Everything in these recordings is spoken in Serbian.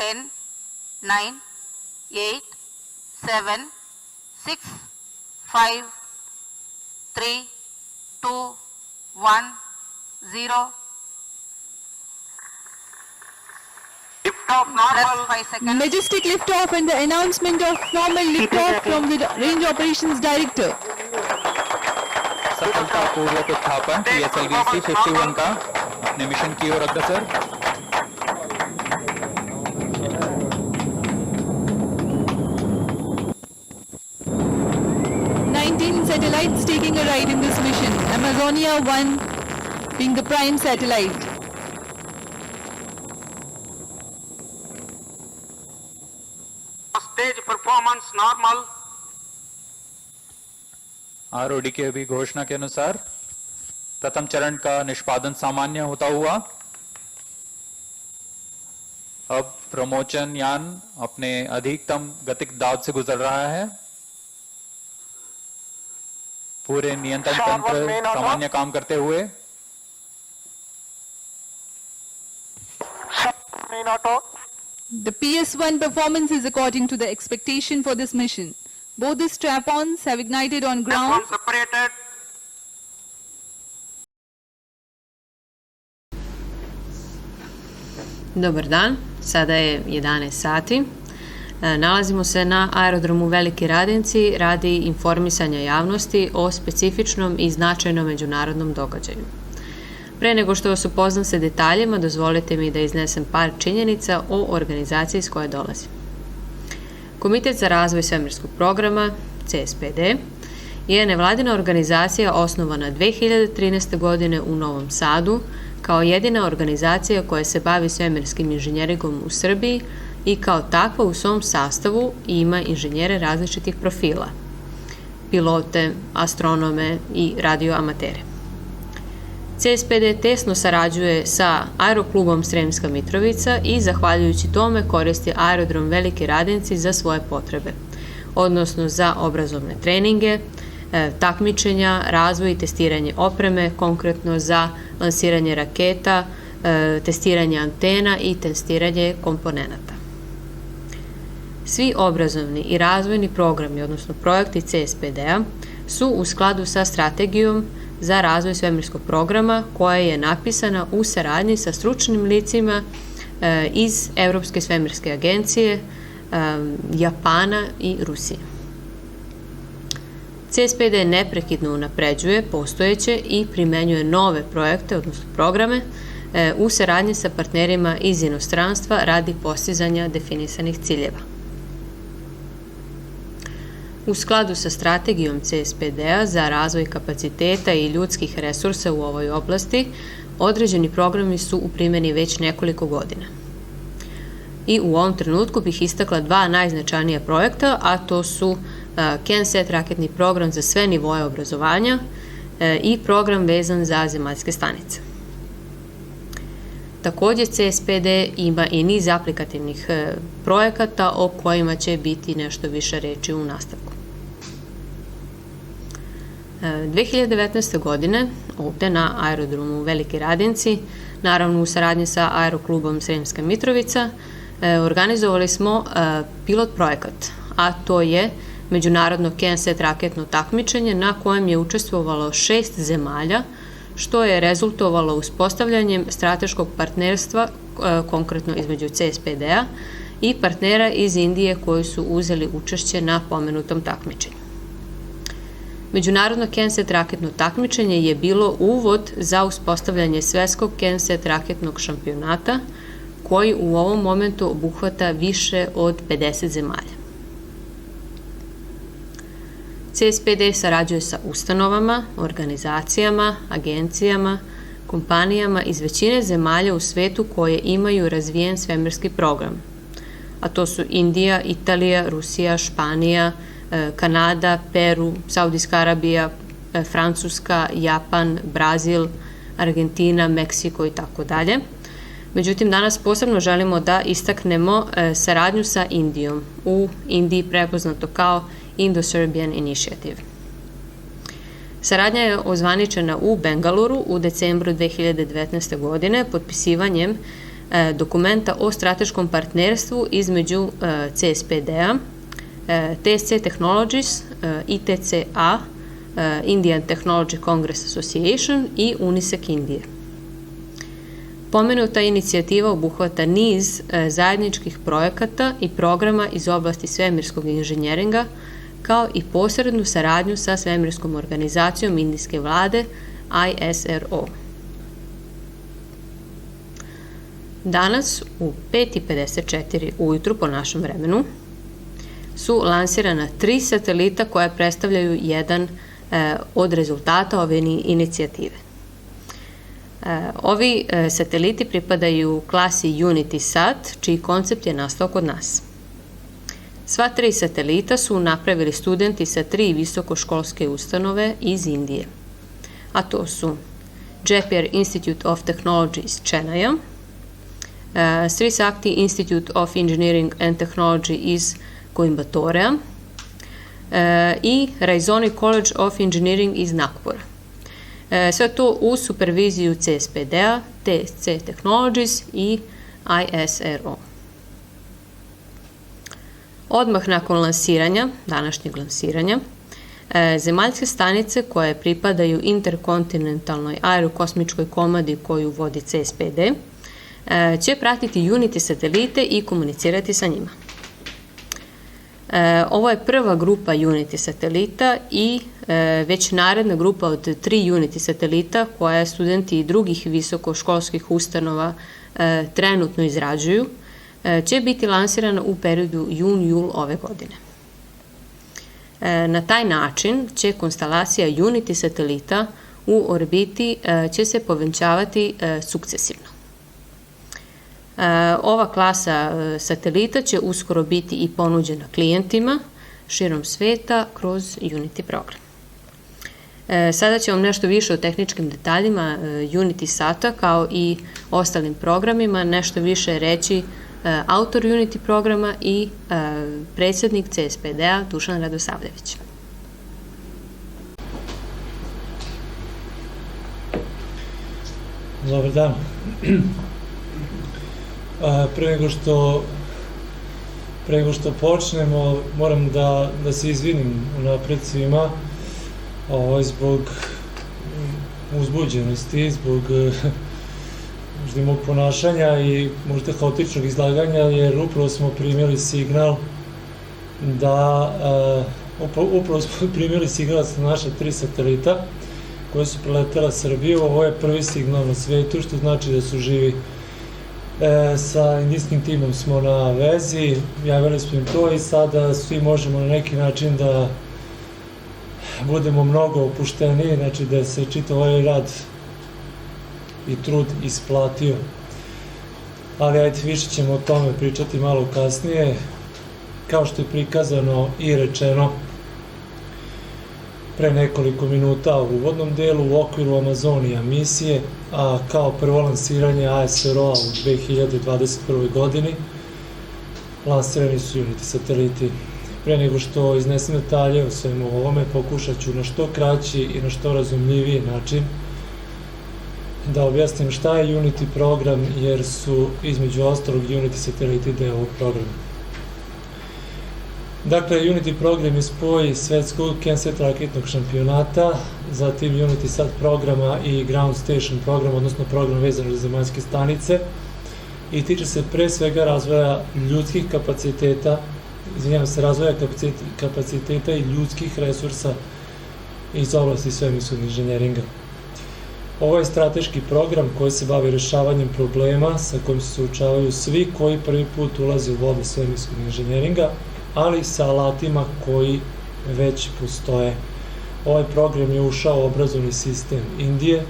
10, 9, 8, 7, 6, 5, 3, 2, 1, 0. Liftoff normal. 5 seconds. Majestic liftoff and the announcement of normal liftoff from the Range Operations Director. सफलतापूर्वक उत्थापन PSLV-C 51 का अपने मिशन की ओर अग्रसर। Satellites taking a ride in this mission. Amazonia 1 being the prime satellite. Stage performance normal. ROD की अभी घोषणा के अनुसार प्रथम चरण का निष्पादन सामान्य होता हुआ अब प्रमोचन यान अपने अधिकतम गतिक दाब से गुजर रहा है। पूरे नियंत्रण तंत्र सामान्य काम करते हुए The PS-1 performance is according to the expectation for this mission. Both the strap-ons have ignited on ground. Separated. Dobar dan, sada je 11 sati. Nalazimo se na aerodromu Veliki Radenci radi informisanja javnosti o specifičnom i značajnom međunarodnom događaju. Pre nego što vas upoznam sa detaljima, dozvolite mi da iznesem par činjenica o organizaciji s koje dolazim. Komitet za razvoj svemirskog programa, CSPD, je nevladina organizacija osnovana 2013. godine u Novom Sadu kao jedina organizacija koja se bavi svemirskim inženjeringom u Srbiji i kao takva u svom sastavu ima inženjere različitih profila, pilote, astronome i radioamatere. CSPD tesno sarađuje sa Aeroklubom Sremska Mitrovica i zahvaljujući tome koristi aerodrom Veliki Radenci za svoje potrebe, odnosno za obrazovne treninge, takmičenja, razvoj i testiranje opreme, konkretno za lansiranje raketa, testiranje antena i testiranje komponenata. Svi obrazovni i razvojni programi, odnosno projekti CSPD-a, su u skladu sa strategijom za razvoj svemirskog programa koja je napisana u saradnji sa stručnim licima iz Evropske svemirske agencije, Japana i Rusije. CSPD neprekidno unapređuje postojeće i primenjuje nove projekte, odnosno programe, u saradnji sa partnerima iz inostranstva radi postizanja definisanih ciljeva. U skladu sa strategijom CSPD-a za razvoj kapaciteta i ljudskih resursa u ovoj oblasti, određeni programi su u primjeni već nekoliko godina. I u ovom trenutku bih istakla dva najznačajnija projekta, a to su CANSAT raketni program za sve nivoje obrazovanja i program vezan za zemaljske stanice. Također CSPD ima i niz aplikativnih projekata o kojima će biti nešto više reči u nastavku. 2019. godine ovde na aerodromu Veliki Radenci, naravno u saradnji sa Aeroklubom Sremska Mitrovica, organizovali smo pilot projekat, a to je međunarodno CANSAT raketno takmičenje na kojem je učestvovalo 6 zemalja, što je rezultovalo uspostavljanjem strateškog partnerstva, konkretno između CSPD-a i partnera iz Indije koji su uzeli učešće na pomenutom takmičenju. Međunarodno CANSAT raketno takmičenje je bilo uvod za uspostavljanje svetskog CANSAT raketnog šampionata, koji u ovom momentu obuhvata više od 50 zemalja. CSPD sarađuje sa ustanovama, organizacijama, agencijama, kompanijama iz većine zemalja u svetu koje imaju razvijen svemirski program, a to su Indija, Italija, Rusija, Španija, Kanada, Peru, Saudijska Arabija, Francuska, Japan, Brazil, Argentina, Meksiko i tako dalje. Međutim, danas posebno želimo da istaknemo saradnju sa Indijom, u Indiji prepoznato kao Indo-Serbian Initiative. Saradnja je ozvaničena u Bengaluru u decembru 2019. godine potpisivanjem dokumenta o strateškom partnerstvu između CSPD-a, TSC Technologies, ITCA, Indian Technology Congress Association i UNISEC Indije. Pomenuta inicijativa obuhvata niz zajedničkih projekata i programa iz oblasti svemirskog inženjeringa, kao i posrednu saradnju sa svemirskom organizacijom indijske vlade ISRO. Danas u 5:54 ujutru po našem vremenu su lansirana 3 satelita koja predstavljaju jedan od rezultata ove inicijative. Ovi sateliti pripadaju klasi UnitySat, čiji koncept je nastao kod nas. Sva 3 satelita su napravili studenti sa 3 visokoškolske ustanove iz Indije, a to su Jaipur Institute of Technology iz Chennaya, Sri Sakti Institute of Engineering and Technology iz Coimbatorea i Raizoni College of Engineering iz Nagpura. Sve to uz superviziju CSPD-a, TSC Technologies i ISRO. Odmah nakon lansiranja, današnjeg lansiranja, zemaljske stanice koje pripadaju interkontinentalnoj aerokosmičkoj komandi koju vodi CSPD će pratiti Unity satelite i komunicirati sa njima. Ovo je prva grupa Unity satelita i već naredna grupa od 3 Unity satelita koje studenti i drugih visokoškolskih ustanova trenutno izrađuju će biti lansirana u periodu jun-jul ove godine. Na taj način će konstelacija Unity satelita u orbiti će se povećavati sukcesivno. Ova klasa satelita će uskoro biti i ponuđena klijentima širom sveta kroz Unity program. Sada ću vam nešto više o tehničkim detaljima UnitySata kao i ostalim programima, nešto više reći autor Unity programa i predsjednik CSPD-a Dušan Radosavljević. Dobar dan. Pre nego što počnemo, moram da se izvinim unapred svima zbog uzbuđenosti, zbog mog ponašanja i možda haotičnog izlaganja, jer upravo smo primili signal sa naša 3 satelita koje su preletela Srbiju. Ovo je prvi signal na svetu, što znači da su živi. Sa indijskim timom smo na vezi, javili smo im to i sada svi možemo na neki način da budemo mnogo opušteniji, znači da se čitav ovaj rad i trud isplatio. Ali ajde, više ćemo o tome pričati malo kasnije. Kao što je prikazano i rečeno pre nekoliko minuta u uvodnom delu, u okviru Amazonija misije, a kao prvo lansiranje ASRO-a u 2021. godini, lansirani su Unity sateliti. Pre nego što iznesem detalje o svemu ovome, pokušat ću na što kraći i na što razumljiviji način da objasnim šta je Unity program, jer su između ostalog Unity sateliti deo ovog programa. Dakle, Unity program je spoj svetskog CanSat raketnog šampionata, zatim UnitySat programa i Ground Station programa, odnosno program vezan za zemaljske stanice, i tiče se pre svega razvoja ljudskih kapaciteta, razvoja kapaciteta i ljudskih resursa iz oblasti svemirskog inženjeringa. Ovo je strateški program koji se bavi rešavanjem problema sa kojim se suočavaju svi koji prvi put ulaze u vode svemirskog inženjeringa, ali sa alatima koji već postoje. Ovaj program je ušao u obrazovni sistem Indije,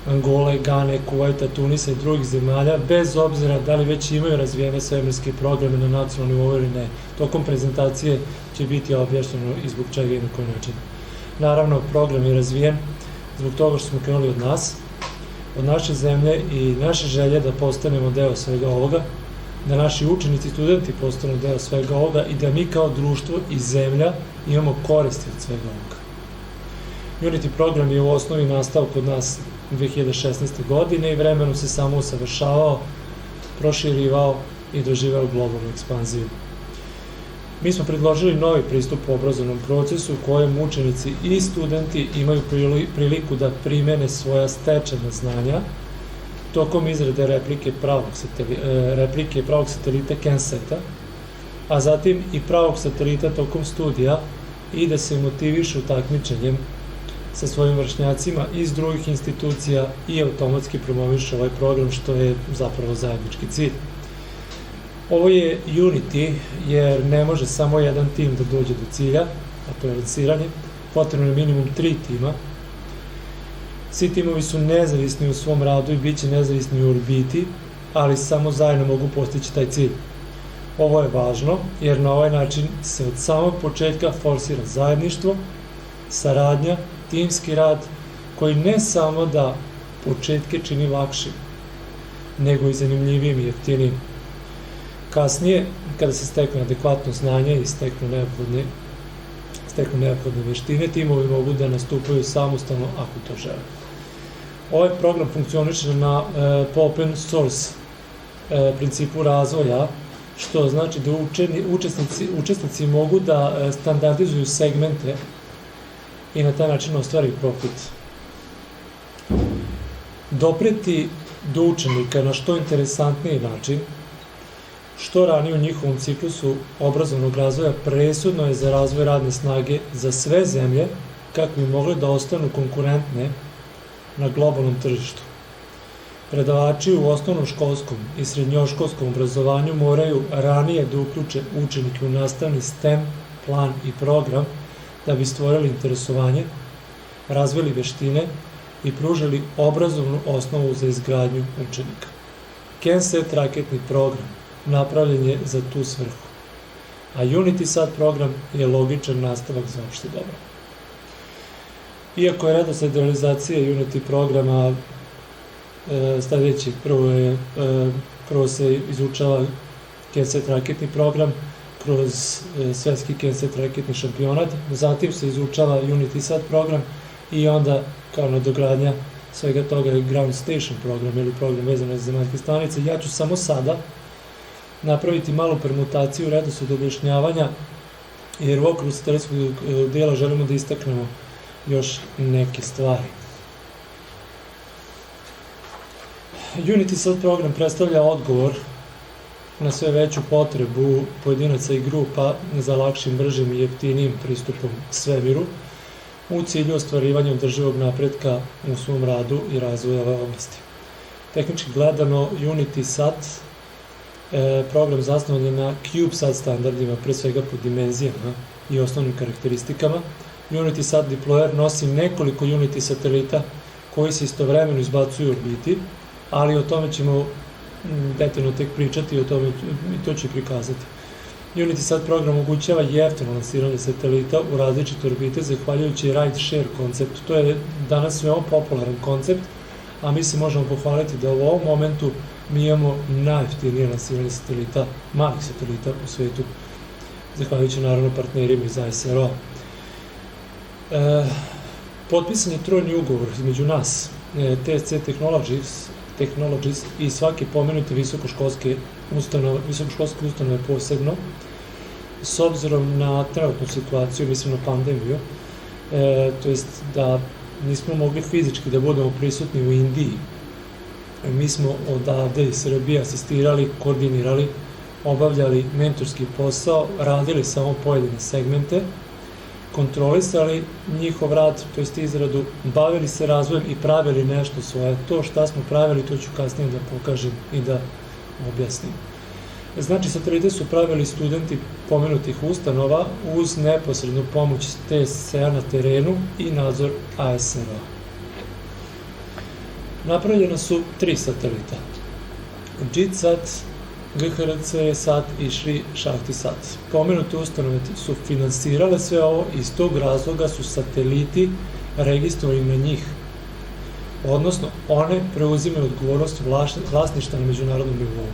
Angole, Gane, Kuvajta, Tunisa i drugih zemalja, bez obzira da li već imaju razvijene svemirske programe na nacionalnom nivou ili ne. Tokom prezentacije će biti objašnjeno i zbog čega i na koji način. Naravno, program je razvijen zbog toga što smo krenuli od nas, od naše zemlje i naše želje da postanemo deo svega ovoga, da naši učenici i studenti postanu deo svega ovoga i da mi kao društvo i zemlja imamo koristi od svega ovoga. Unity program je u osnovi nastao kod nas 2016. godine i vremenom se samo usavršavao proširivao i doživeo globalnu ekspanziju. Mi smo predložili novi pristup u obrazovnom procesu u kojem učenici i studenti imaju priliku da primene svoja stečena znanja tokom izrade replike pravog satelita CanSata, a zatim i pravog satelita tokom studija i da se motivišu takmičenjem sa svojim vršnjacima iz drugih institucija i automatski promoviše ovaj program, što je zapravo zajednički cilj. Ovo je Unity, jer ne može samo jedan tim da dođe do cilja, a to je lansiranje, potrebno je minimum 3 tima. Svi timovi su nezavisni u svom radu i bit će nezavisni u orbiti, ali samo zajedno mogu postići taj cilj. Ovo je važno, jer na ovaj način se od samog početka forsira zajedništvo, saradnja, timski rad, koji ne samo da početke čini lakšim, nego i zanimljivijim i jeftinijim. Kasnije, kada se stekne adekvatno znanje i steknu neophodne veštine, timovi mogu da nastupaju samostalno ako to žele. Ovaj program funkcioniše po open source principu razvoja, što znači da učesnici mogu da standardizuju segmente i na taj način ostvari profit. Dopreti do učenika na što interesantniji način, što ranije u njihovom ciklusu obrazovnog razvoja, presudno je za razvoj radne snage za sve zemlje kako bi mogle da ostanu konkurentne na globalnom tržištu. Predavači u osnovnoškolskom i srednjoškolskom obrazovanju moraju ranije da uključe učenike u nastavni STEM, plan i program da bi stvorili interesovanje, razvili veštine i pružili obrazovnu osnovu za izgradnju učenika. CanSat raketni program napravljen je za tu svrhu, a UnitySat program je logičan nastavak za opšte dobro. Iako je redosled realizacije Unity programa sledeći, prvo se izučava CanSat raketni program kroz svetski CanSat raketni šampionat, zatim se izučava UnitySat program i onda kao nadogradnja svega toga je Ground Station program ili program vezan za zemaljske stanice. Ja ću samo sada napraviti malu permutaciju redosledu objašnjavanja, jer u okviru satelitskog dela želimo da istaknemo još neke stvari. UnitySat program predstavlja odgovor na sve veću potrebu pojedinaca i grupa za lakšim, bržim i jeftinijim pristupom svemiru u cilju ostvarivanja održivog napretka u svom radu i razvoja ove oblasti. Tehnički gledano, UnitySat program zasnovan je na CubeSat standardima, pre svega po dimenzijama i osnovnim karakteristikama. UnitySat deployer nosi nekoliko Unity satelita koji se istovremeno izbacuju u orbiti, ali o tome ćemo detaljno tek pričati i to ću prikazati. UnitySat program omogućava jeftino lansiranje satelita u različite orbite zahvaljujući ride share konceptu. To je danas veoma popularan koncept, a mi se možemo pohvaliti da u ovom momentu mi imamo najjeftinije lansiranje satelita, malih satelita u svetu, zahvaljujući naravno partnerima iz ASRO. Potpisan je trojni ugovor između nas, TSC Technologies i svake pomenute visokoškolske ustanove posebno, s obzirom na trenutnu situaciju, mislim na pandemiju, to jest da nismo mogli fizički da budemo prisutni u Indiji. Mi smo odavde iz Srbije asistirali, koordinirali, obavljali mentorski posao, radili samo pojedine segmente, kontrolisali njihov rad, to jest izradu, bavili se razvojem i pravili nešto svoje. To šta smo pravili, to ću kasnije da pokažem i da objasnim. Znači, satelite su pravili studenti pomenutih ustanova uz neposrednu pomoć TSC-a na terenu i nadzor ASRO. Napravljena su 3 satelita. JITSat, GHRC-Sat i Shri Shakti-Sat. Pomenute ustanove su finansirale sve ovo i iz tog razloga su sateliti registrovani na njih. Odnosno, one preuzimaju odgovornost vlasništva na međunarodnom nivou.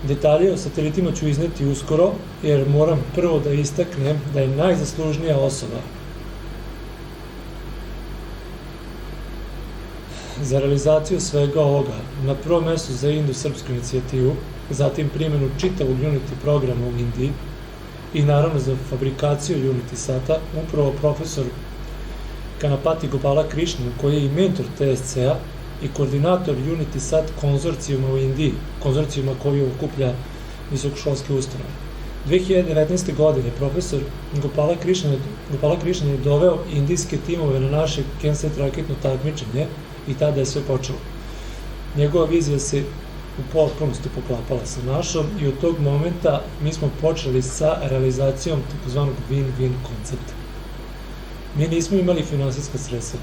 Detalje o satelitima ću izneti uskoro, jer moram prvo da istaknem da je najzaslužnija osoba za realizaciju svega ovoga, na prvom mjestu za Indo-srpsku inicijativu, zatim primjenu čitavog Unity programa u Indiji i naravno za fabrikaciju Unity Sata, upravo profesor Ganapati Gopala Krishnan, koji je i mentor TSC-a i koordinator Unity Sat konzorcijuma u Indiji, konzorcijuma koji okuplja visokoškolske ustanove. 2019. godine profesor Gopala Krishnan je doveo indijske timove na naše KenSat raketno takmičenje i tada je sve počelo. Njegova vizija se u potpunosti poklapala sa našom i od tog momenta mi smo počeli sa realizacijom takozvanog win-win koncepta. Mi nismo imali finansijska sredstva,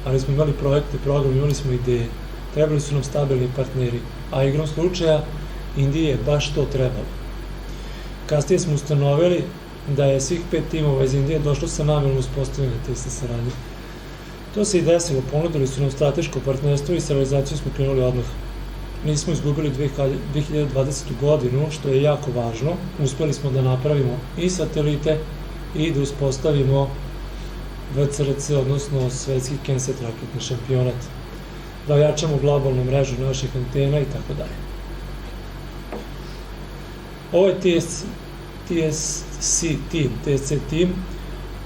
ali smo imali projekte, program, imali smo ideje, trebali su nam stabilni partneri, a igrom slučaja Indiji je baš to trebalo. Kasnije smo ustanovili da je svih 5 timova iz Indije došlo sa namerom uspostavljanja te saradnje. To se i desilo, ponudili su nam strateško partnerstvo i sa realizacijom smo krenuli odmah. Nismo izgubili 2020. godinu, što je jako važno. Uspeli smo da napravimo i satelite i da uspostavimo VCRC, odnosno svetski KenSat raketni šampionat, da ojačamo globalnu mrežu naših antena i tako dalje. Ovo je TSC tim,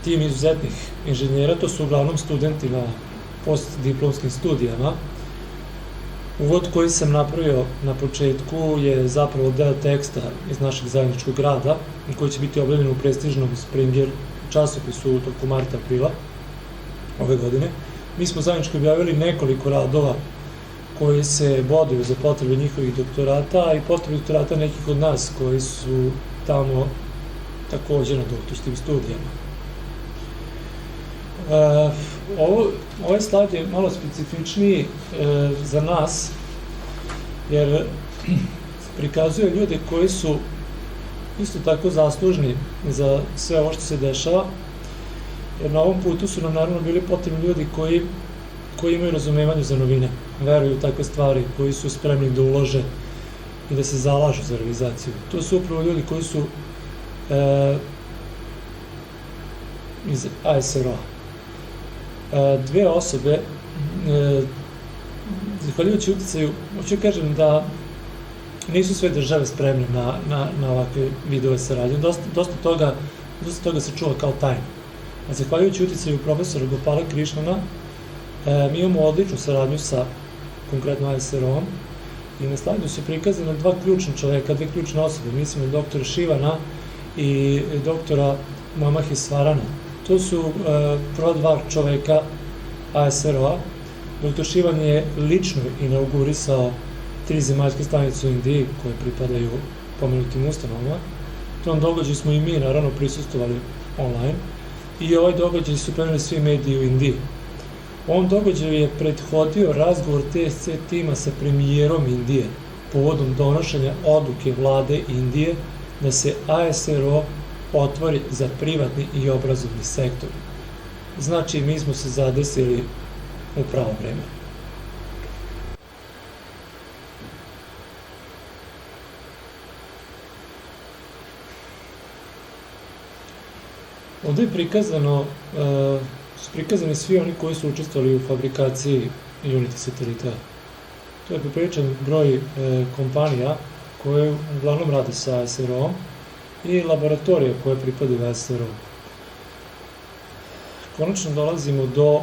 tim izuzetnih inženjera, to su uglavnom studenti na postdiplomskim studijama. Uvod koji sam napravio na početku je zapravo deo teksta iz našeg zajedničkog rada, koji će biti objavljen u prestižnom Springer časopisu tokom marta-aprila ove godine. Mi smo zajednički objavili nekoliko radova koji se boduju za potrebe njihovih doktorata i potrebe doktorata nekih od nas koji su tamo takođe na doktorskim studijama. Ovaj slajd je malo specifičniji za nas, jer prikazuje ljude koji su isto tako zaslužni za sve ovo što se dešava, jer na ovom putu su nam naravno bili potrebni ljudi koji imaju razumevanje za novine, veruju u takve stvari, koji su spremni da ulože i da se zalažu za realizaciju. To su upravo ljudi koji su iz ASRO-a. Dve osobe, zahvaljujući uticaju, hoću kažem da nisu sve države spremne na ovakve videove saradnje. Dosta toga se čuva kao tajna. A zahvaljujući uticaju profesora Gopala Krishnana, mi imamo odličnu saradnju sa konkretno ASRO-om i na slajdu su prikazane dva ključna čoveka, dve ključne osobe, mislim na doktora Šivana i doktora Mamahesvarana. To su prva dva čoveka ASRO-a. Doktor Šivan je lično inaugurisao 3 zemaljske stanice u Indiji koje pripadaju pomenutim ustanovama. Tom događaju smo i mi naravno prisustvovali online i ovaj događaj su preneli svi mediji u Indiji. Ovom događaju je prethodio razgovor TSC tima sa premijerom Indije povodom donošenja odluke vlade Indije da se ASRO otvori za privatni i obrazovni sektor. Znači, mi smo se zadesili u pravo vreme. Ovde je su prikazani svi oni koji su učestvovali u fabrikaciji Unity satelita. To je popriličan broj kompanija koje uglavnom rade sa ASRO-om i laboratorije koje pripadaju ASRO-om. Konačno dolazimo do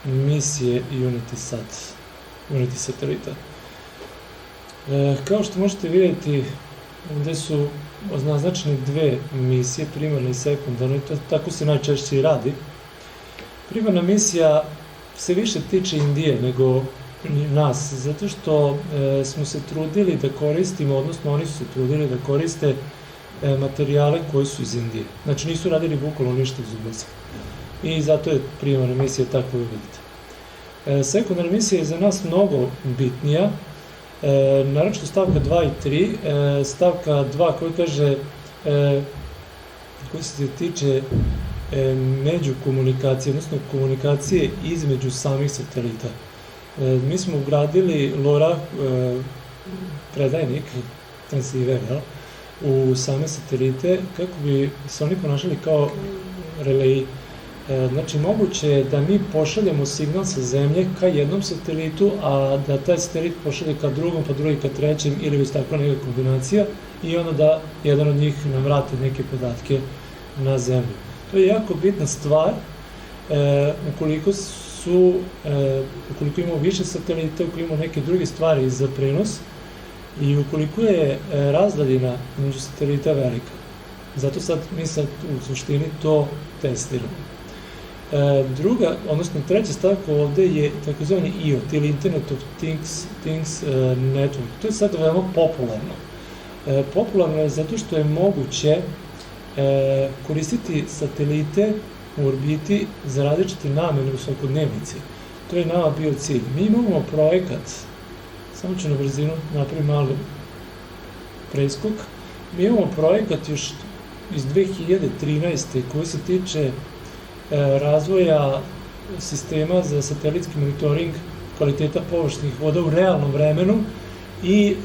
misije Unity satelita. Kao što možete vidjeti, ovde su označene dve misije, primarna i sekundarna, i tako se najčešće i radi. Primarna misija se više tiče Indije nego nas, zato što smo se trudili da koristimo, odnosno oni su se trudili da koriste materijale koji su iz Indije. Znači nisu radili bukvalno ništa iz uvoza. I zato je primarna misija tako koju vidite. Sekundarna misija je za nas mnogo bitnija, naročito stavka 2 i 3. Stavka 2 koja kaže, koja se tiče međukomunikacije, odnosno komunikacije između samih satelita. Mi smo ugradili LoRa predajnik, transceiver, u same satelite kako bi se oni ponašali kao releji Znači, moguće je da mi pošaljemo signal sa Zemlje ka jednom satelitu, a da taj satelit pošalje ka drugom, pa drugi ka trećem, ili već takva neka kombinacija, i onda da jedan od njih nam vrati neke podatke na Zemlju. To je jako bitna stvar, ukoliko imamo više satelita, ukoliko imamo neke druge stvari za prenos, i ukoliko je razdaljina među satelita velika. Zato sad mi sad u suštini to testiramo. Treća stavka ovde je takozvani IoT ili Internet of Things Network. To je sad veoma popularno. Popularno je zato što je moguće koristiti satelite u orbiti za različite namene u svakodnevnici. To je nama bio cilj. Mi imamo projekat, samo ću na brzinu napraviti malo preskok, mi imamo projekat još iz 2013. koji se tiče razvoja sistema za satelitski monitoring kvaliteta površinskih voda u realnom vremenu i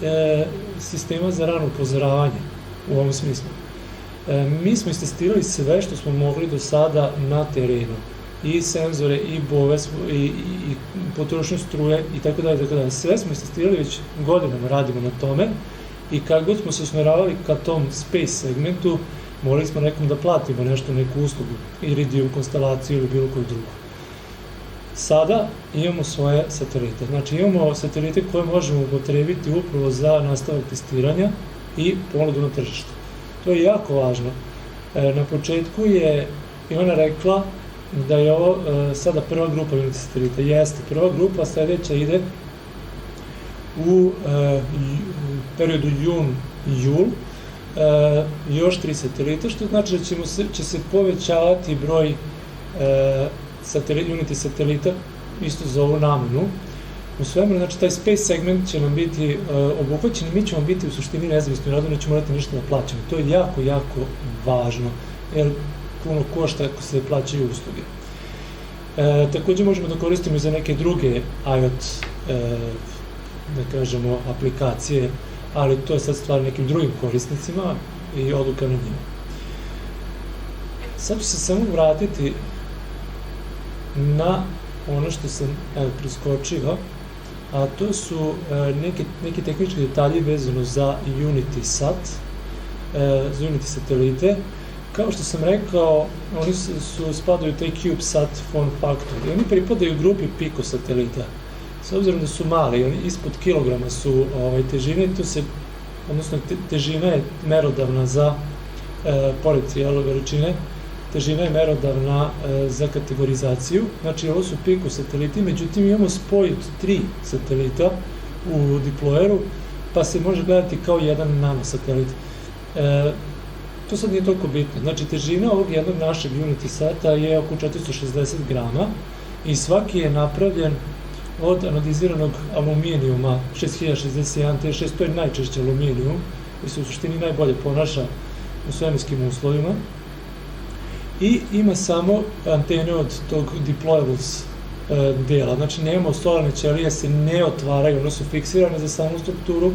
sistema za rano upozoravanje u ovom smislu. Mi smo istestirali sve što smo mogli do sada na terenu, i senzore, i bove, i potrošnju struje, i tako dalje. Sve smo istestirali, već godinama radimo na tome, i kad god smo se usmeravali ka tom space segmentu, morali smo nekom da platimo nešto, neku uslugu, Iridium, konstelaciju ili bilo koju drugu. Sada imamo svoje satelite. Znači, imamo satelite koje možemo upotrebiti upravo za nastavak testiranja i ponudu na tržištu. To je jako važno. Na početku je Ivana rekla da je ovo sada prva grupa Unity satelita. Jeste, prva grupa, sledeća ide u periodu jun-jul, još 3 satelita, što znači da će se povećavati broj Unity satelita isto za ovu namenu. U svemu, znači, taj space segment će nam biti obuhvaćen i mi ćemo biti u suštini nezavisni radu, nećemo morati ništa da plaćamo. To je jako, jako važno, jer puno košta ako se plaćaju usluge. Takođe možemo da koristimo i za neke druge IoT, da kažemo, aplikacije, ali to je sad stvar nekim drugim korisnicima i odluka na njima. Sad ću se samo vratiti na ono što sam preskočio, a to su neki tehnički detalji vezano za Unity satelite. Kao što sam rekao, oni spadaju u taj CubeSat form factor i oni pripadaju grupi Pico satelita. S obzirom da su mali, oni ispod kilograma su težine, odnosno težina je merodavna za, pored veličine, težina je merodavna za kategorizaciju. Znači, ovo su Pico sateliti, međutim imamo spoj od 3 satelita u deployeru, pa se može gledati kao jedan nanosatelit. To sad nije toliko bitno. Znači, težina ovog jednog našeg Unity sata je oko 460 grama i svaki je napravljen od anodiziranog aluminijuma 6061 T6, to je najčešće aluminijum, koji se u suštini najbolje ponaša u svemirskim uslovima, i ima samo antene od tog deployables dela. Znači, nemamo solarne ćelije, se ne otvaraju, one su fiksirane za samu strukturu,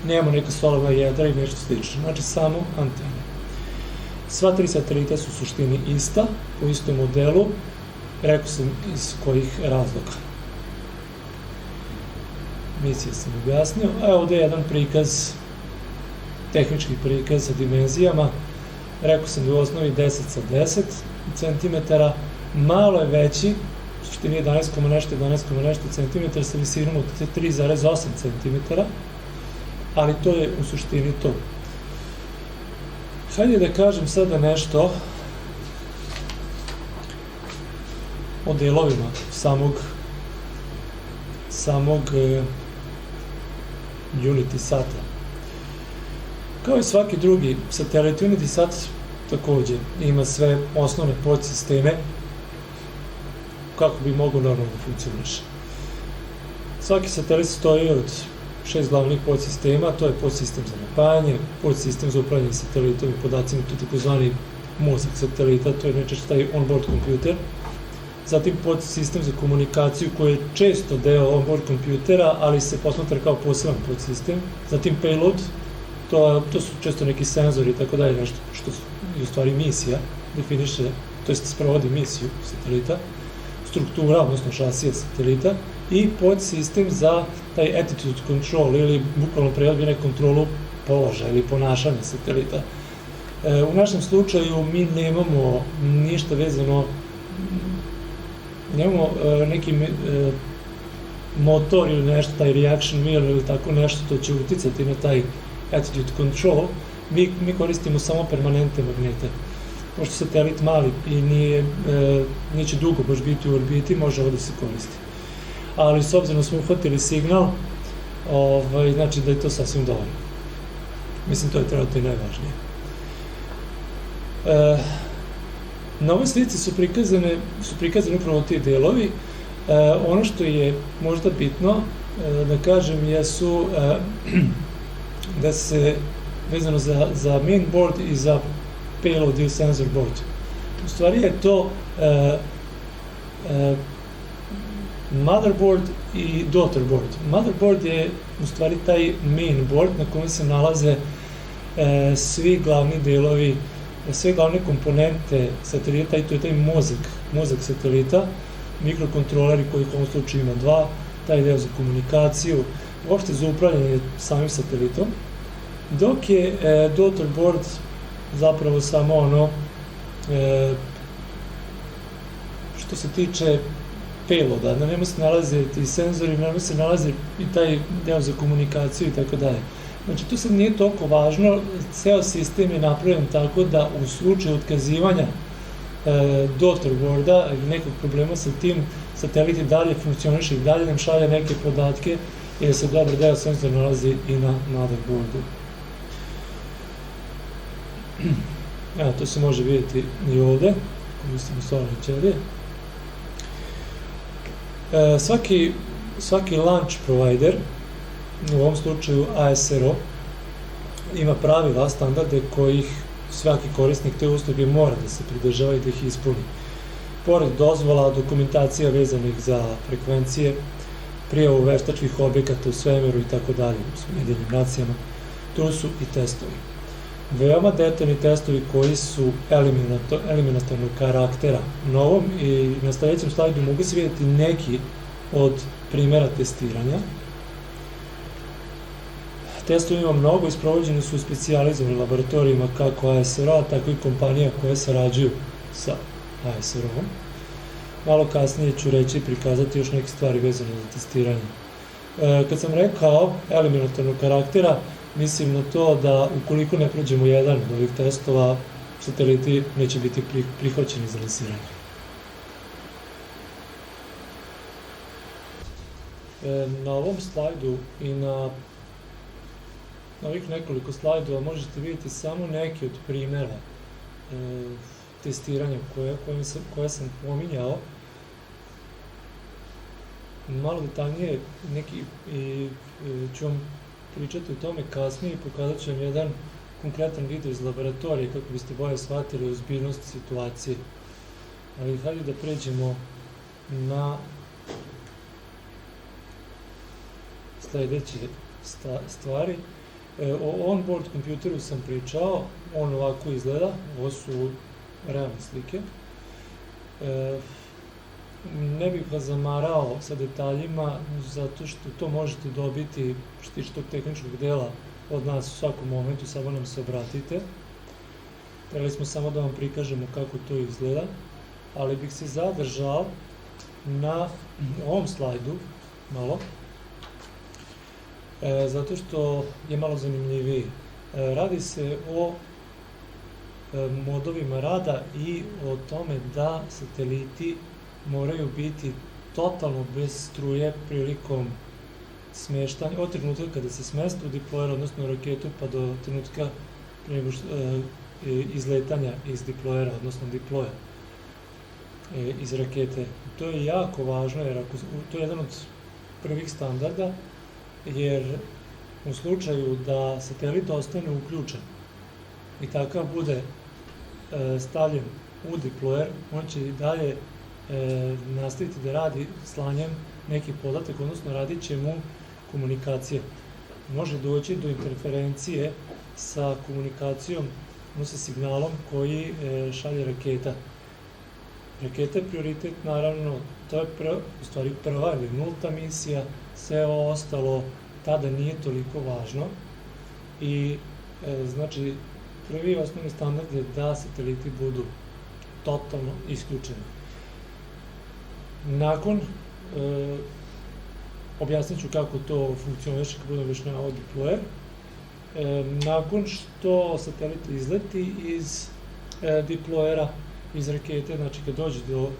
nemamo neka solarna jedra i nešto slično. Znači, samo antene. Sva 3 satelita su u suštini ista, po istom modelu, rekao sam iz kojih razloga. Misije sam objasnio, a ovde je jedan prikaz, tehnički prikaz sa dimenzijama. Rekao sam da je u osnovi 10 sa 10 cm, malo je veći, u suštini 11,nešto cm sa visinom od 3,8 cm, ali to je u suštini to. Hajde da kažem sada nešto o delovima samog Unity sata. Kao i svaki drugi satelit, Unity sat takođe ima sve osnovne podsisteme kako bi mogo normalno da funkcioniše. Svaki satelit stoji od 6 glavnih podsistema, to je podsistem za napajanje, podsistem za upravljanje satelitom i podacima, to je takozvani mozak satelita, to je najčešće taj onboard kompjuter. Zatim podsistem za komunikaciju koji je često deo onboard kompjutera, ali se posmatra kao poseban podsistem. Zatim payload, to su često neki senzori i tako dalje, nešto što je u stvari misija, definiše to jest sprovodi misiju satelita, struktura, odnosno šasija satelita i podsistem za taj attitude control ili bukvalno prevod kontrolu položaja ili ponašanja satelita. U našem slučaju mi nemamo ništa vezano, nemamo neki motor ili nešto, taj reaction wheel ili tako nešto što će uticati na taj attitude control. Mi koristimo samo permanentne magnete. Pošto satelit mali i neće dugo baš biti u orbiti, može ovo da se koristi. Ali s obzirom da smo uhvatili signal, znači da je to sasvim dovoljno. Mislim, to je trenutno i najvažnije. Na ovoj slici su prikazani upravo ti delovi. Ono što je možda bitno da kažem jesu da se vezano za main board i za payload ili sensor board. U stvari je to motherboard i daughterboard. Motherboard je u stvari taj main board na kojem se nalaze svi glavni delovi, sve glavne komponente satelita i to je taj mozak satelita, mikrokontroleri kojih u ovom slučaju ima 2, taj deo za komunikaciju, uopšte za upravljanje samim satelitom, dok je daughterboard zapravo samo ono što se tiče payloada, na njemu se nalaze ti senzori, na njemu se nalazi i taj deo za komunikaciju i tako dalje. Znači, to sad nije toliko važno, ceo sistem je napravljen tako da u slučaju otkazivanja daughterboarda ili nekog problema sa tim, satelit i dalje funkcioniše i dalje nam šalje neke podatke jer se dobar deo senzora nalazi i na motherboardu. Evo, to se može vidjeti i ovde, koristimo solarne ćelije. Svaki launch provider, u ovom slučaju ASRO, ima pravila, standarde kojih svaki korisnik te usluge mora da se pridržava i da ih ispuni. Pored dozvola, dokumentacija vezanih za frekvencije, prijavu veštačkih objekata u svemiru i tako dalje, u Ujedinjenim nacijama, tu su i testovi. Veoma detaljni testovi koji su eliminatornog karaktera. Na ovom i na sledećem slajdu mogu se vidjeti neki od primjera testiranja. Testovi ima mnogo i sprovođeni su u specijalizovanim laboratorijima kako ASRO, tako i kompanija koje sarađuju sa ASRO-om. Malo kasnije ću reći i prikazati još neke stvari vezane za testiranje. Kad sam rekao eliminatornog karaktera, mislim na to da ukoliko ne prođemo jedan od ovih testova, sateliti neće biti prihvaćeni za lansiranje. Na ovom slajdu i na ovih nekoliko slajdova možete vidjeti samo neki od primjera testiranja koje sam pominjao. Malo detaljnije i ću vam pričati o tome kasnije i pokazat ću vam jedan konkretan video iz laboratorije kako biste bolje shvatili ozbiljnost situacije. Ali hajde da pređemo na sledeće stvari. O onboard kompjuteru sam pričao, on ovako izgleda, ovo su realne slike. Ne bih vas zamarao sa detaljima, zato što to možete dobiti što tiče tog tehničkog dela od nas u svakom momentu, samo nam se obratite. Trebali smo samo da vam prikažemo kako to izgleda, ali bih se zadržao na ovom slajdu malo, zato što je malo zanimljiviji. Radi se o modovima rada i o tome da sateliti moraju biti totalno bez struje prilikom smeštanja, od trenutka kada se smeste u deployer, odnosno raketu, pa do trenutka izletanja iz deployera, odnosno deploya iz rakete. To je jako važno, jer to je jedan od prvih standarda, jer u slučaju da satelit ostane uključen i takav bude stavljen u deployer, on će i dalje nastaviti da radi slanjem nekih podatak, odnosno radit će mu komunikacija. Može doći do interferencije sa komunikacijom, odnosno signalom koji šalje raketa. Raketa je prioritet, naravno, to je u stvari prva ili nulta misija, sve ovo ostalo tada nije toliko važno i znači prvi osnovni standard je da sateliti budu totalno isključeni. Nakon, objasnit ću kako to funkcioniše kad budem objašnjavao deployer, nakon što satelit izleti iz deployera, iz rakete, znači kad dođe do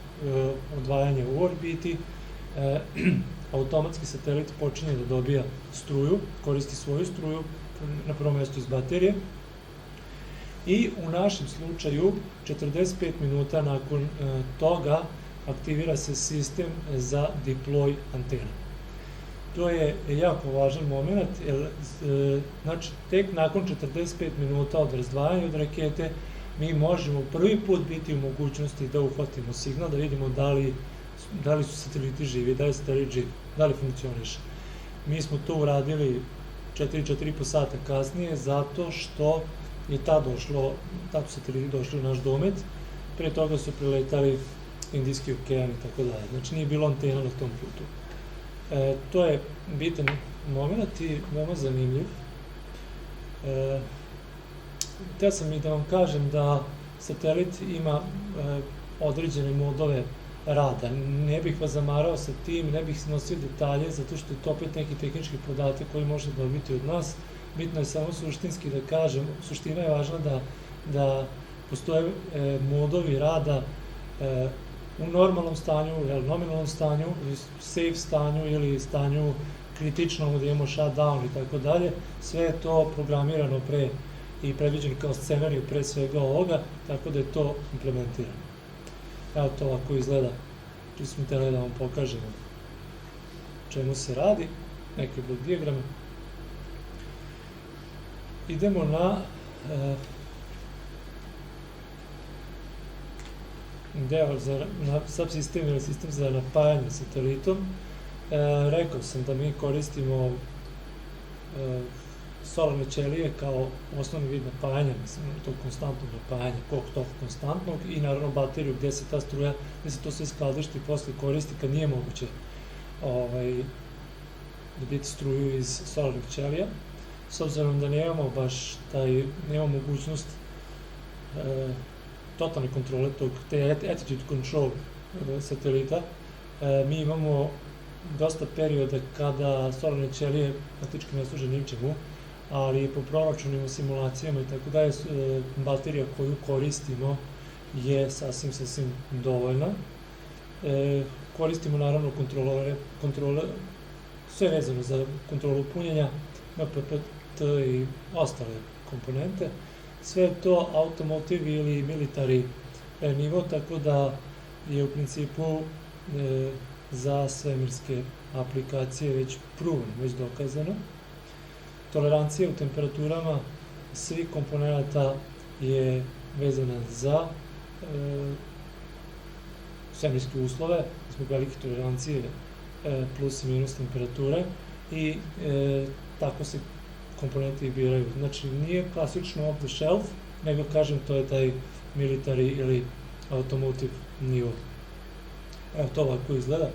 odvajanja u orbiti, automatski satelit počinje da dobija struju, koristi svoju struju, na prvom mjestu iz baterije, i u našem slučaju 45 minuta nakon toga aktivira se sistem za deploy antena. To je jako važan moment, jer znači tek nakon 45 minuta od razdvajanja od rakete mi možemo prvi put biti u mogućnosti da uhvatimo signal, da vidimo da li su sateliti živi, da li satelit živi, da li funkcioniše. Mi smo to uradili 4,5 sata kasnije zato što je tad su sateliti došli u naš domet, pre toga su priletali Indijski okean i tako dalje. Znači nije bilo antena na tom putu. To je bitan moment i veoma zanimljiv. Htio sam i da vam kažem da satelit ima određene modove rada. Ne bih vas zamarao sa tim, ne bih nosio detalje, zato što je to opet neki tehnički podatak koji možete dobiti od nas. Bitno je samo suštinski da kažem, suština je važna da postoje modovi rada u normalnom stanju, nominalnom stanju, safe stanju ili stanju kritičnom gdje imamo shutdown i tako dalje. Sve je to programirano pre i predviđeno kao scenariju pre svega ovoga, tako da je to implementirano. Evo to ovako izgleda, tu smo htjeli da vam pokažemo čemu se radi, neke blok dijagrame. Idemo na deo na subsistem ili sistem za napajanje satelitom. Rekao sam da mi koristimo solarne ćelije kao osnovni vid napajanja, mislim, tog konstantnog napajanja, tog konstantnog, i naravno bateriju gdje se ta struja, gdje se to sve skladišti i posle koristi kad nije moguće dobiti struju iz solarnih ćelija. S obzirom da nemamo baš nemamo mogućnost totalne kontrole te attitude control satelita, mi imamo dosta perioda kada solarne ćelije praktički ne služe ničemu, ali po proračunima, simulacijama i tako dalje, baterija koju koristimo je sasvim dovoljna. Koristimo naravno kontrole, sve vezano za kontrolu punjenja, MPPT i ostale komponente. Sve je to automotive ili military nivo, tako da je u principu za svemirske aplikacije već proven, već dokazano. Tolerancija u temperaturama svih komponenta je vezana za svemirske uslove, zbog velike tolerancije plus i minus temperature, i tako se komponenti biraju. Znači nije klasično off the shelf, nego kažem to je taj military ili automotive nivo. Evo to ovako izgleda,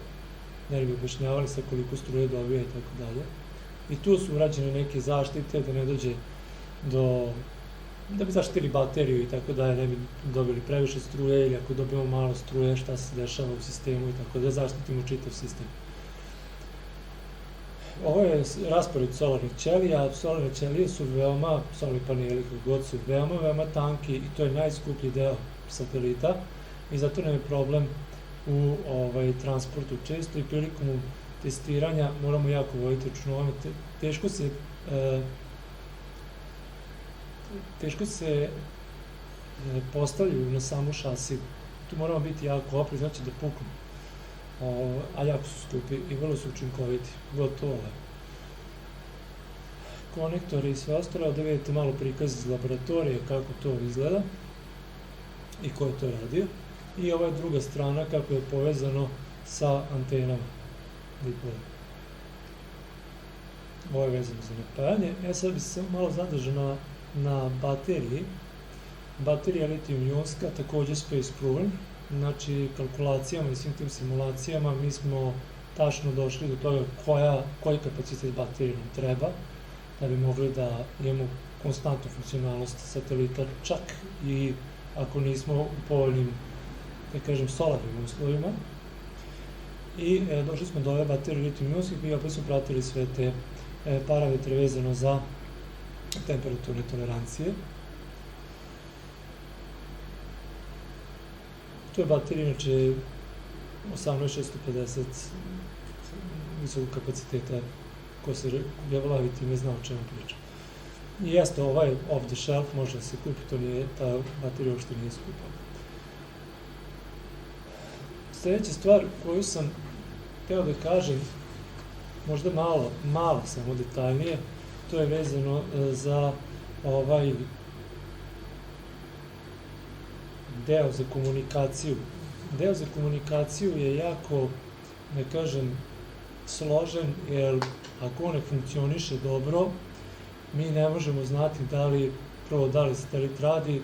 ne bi objašnjavali sa koliko struje dobija i tako dalje. I tu su urađene neke zaštite da ne dođe da bi zaštitili bateriju i tako dalje, ne bi dobili previše struje, ili ako dobijemo malo struje šta se dešava u sistemu i tako da zaštitimo čitav sistem. Ovo je raspored solarnih ćelija. Solarne ćelije su solarni paneli kako god su veoma tanki i to je najskuplji deo satelita i zato nam je problem u transportu često i prilikom testiranja moramo jako voditi računa. Teško se postavljaju na samu šasiju. Tu moramo biti jako oprezni, znači da puknu. A jako su skupi i vrlo su učinkoviti, gotovo. Konektori i sve ostalo, ovdje vidite malo prikaz iz laboratorije kako to izgleda i ko je to radio. I ova je druga strana kako je povezano sa antenama. Ovo je vezano za napajanje. Sad bi se malo zadržao na bateriji. Baterija litijum-ionska, također space proven, znači, kalkulacijama i svim tim simulacijama mi smo tačno došli do toga koji kapacitet baterije nam treba da bi mogli da imamo konstantnu funkcionalnost satelita, čak i ako nismo u povoljnim, da kažem, solarnim uslovima. I došli smo do ove baterije litijum-ionskih i opet smo pratili sve te parametre vezano za temperaturne tolerancije. To je baterija, inače, 18650 visokog kapaciteta, ko se bavi time zna o čemu pričam. I jeste, ovaj off the shelf može da se kupi, ta baterija uopšte nije skupa. Sljedeća stvar koju sam hteo da kažem, možda malo samo detaljnije, to je vezano za ovaj deo za komunikaciju. Deo za komunikaciju je jako, da kažem, složen, jer ako on ne funkcioniše dobro, mi ne možemo znati da li satelit radi,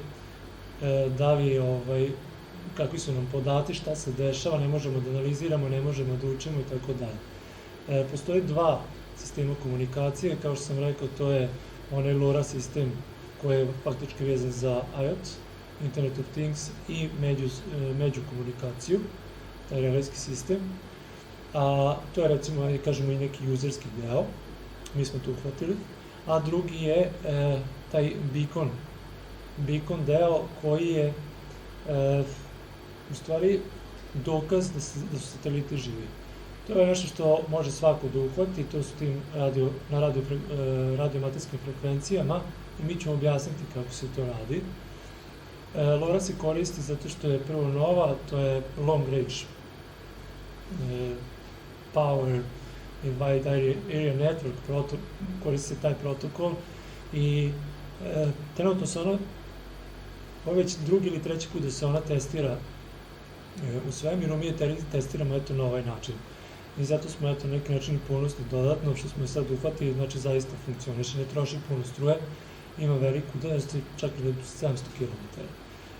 kakvi su nam podati, šta se dešava, ne možemo da analiziramo, ne možemo da učimo i tako dalje. Postoje dva sistema komunikacije, kao što sam rekao, to je onaj LoRa sistem koji je faktički vezan za IoT, Internet of Things, i međukomunikaciju, taj relejski sistem. A to je, recimo, kažemo, i neki userski deo, mi smo to uhvatili. A drugi je taj beacon deo koji je u stvari dokaz da su sateliti živi. To je nešto što može svako da uhvati, to su tim na radioamaterskim frekvencijama i mi ćemo objasniti kako se to radi. LoRa se koristi zato što je prvo nova, to je long range power i wide area network, koristi se taj protokol i trenutno se ona, ovo je već drugi ili treći put da se ona testira u svemiru, mi je testiramo na ovaj način. I zato smo na neki način ponosni dodatno što smo je sad uhvatili, znači zaista funkcioniše, ne troši puno struje, ima veliku udaljenost, čak i do 700 km.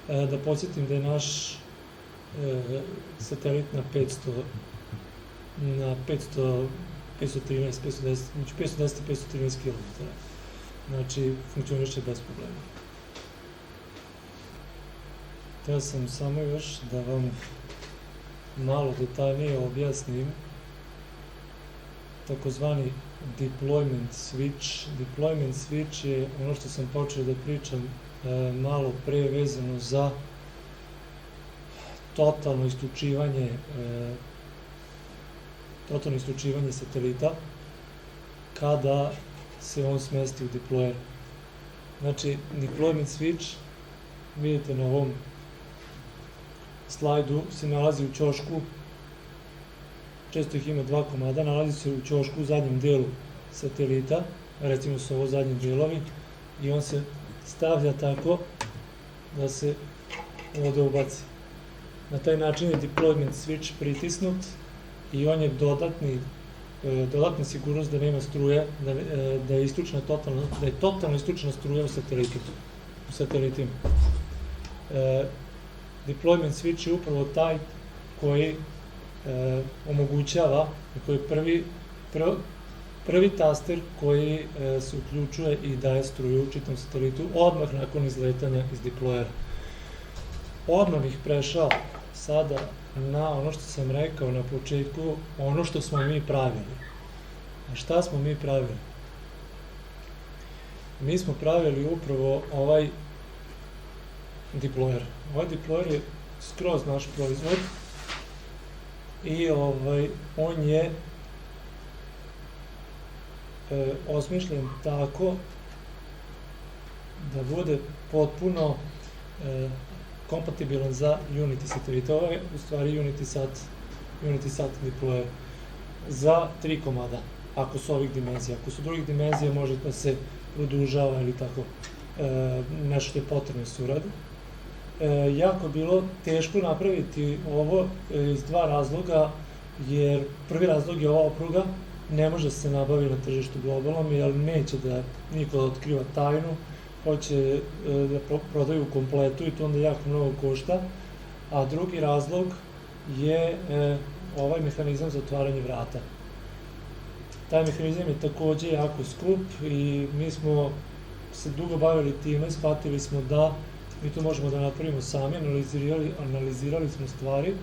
Da podsjetim da je naš satelit na 513 i 513 km. Znači, funkcioniše bez problema. Hteo sam samo još da vam malo detaljnije objasnim takozvani deployment switch. Deployment switch je ono što sam počeo da pričam malo pre vezano za totalno isključivanje satelita kada se on smesti u deployer. Znači, deployment switch, vidite na ovom slajdu, se nalazi u ćošku, često ih ima 2 komada, nalazi se u ćošku u zadnjem delu satelita, recimo su ovo zadnji delovi, i on se stavlja tako da se ovde ubaci. Na taj način je deployment switch pritisnut i on je dodatna sigurnost da nema struje, da je totalno isključena struja u satelitima. Deployment switch je upravo taj koji omogućava, koji je prvi taster koji se uključuje i daje struju u čitom satelitu odmah nakon izletanja iz deployera. Odmah bih prešao sada na ono što sam rekao na početku, ono što smo mi pravili. A šta smo mi pravili? Mi smo pravili upravo ovaj deployer. Ovaj deployer je skroz naš proizvod i on je osmišljen tako da bude potpuno kompatibilan za Unity satelita. Ovo je u stvari Unity sat deployer za 3 komada, ako su ovih dimenzija. Ako su drugih dimenzija, može da se produžava ili tako nešto što je potrebno se uradi. Jako je bilo teško napraviti ovo iz 2 razloga, jer prvi razlog je ova opruga, ne može se nabavi na tržištu globalnom, jer neće da niko da otkriva tajnu, hoće da prodaju u kompletu i to onda jako mnogo košta, a drugi razlog je ovaj mehanizam za otvaranje vrata. Taj mehanizam je takođe jako skup i mi smo se dugo bavili time, shvatili smo da mi to možemo da napravimo sami, analizirali smo stvari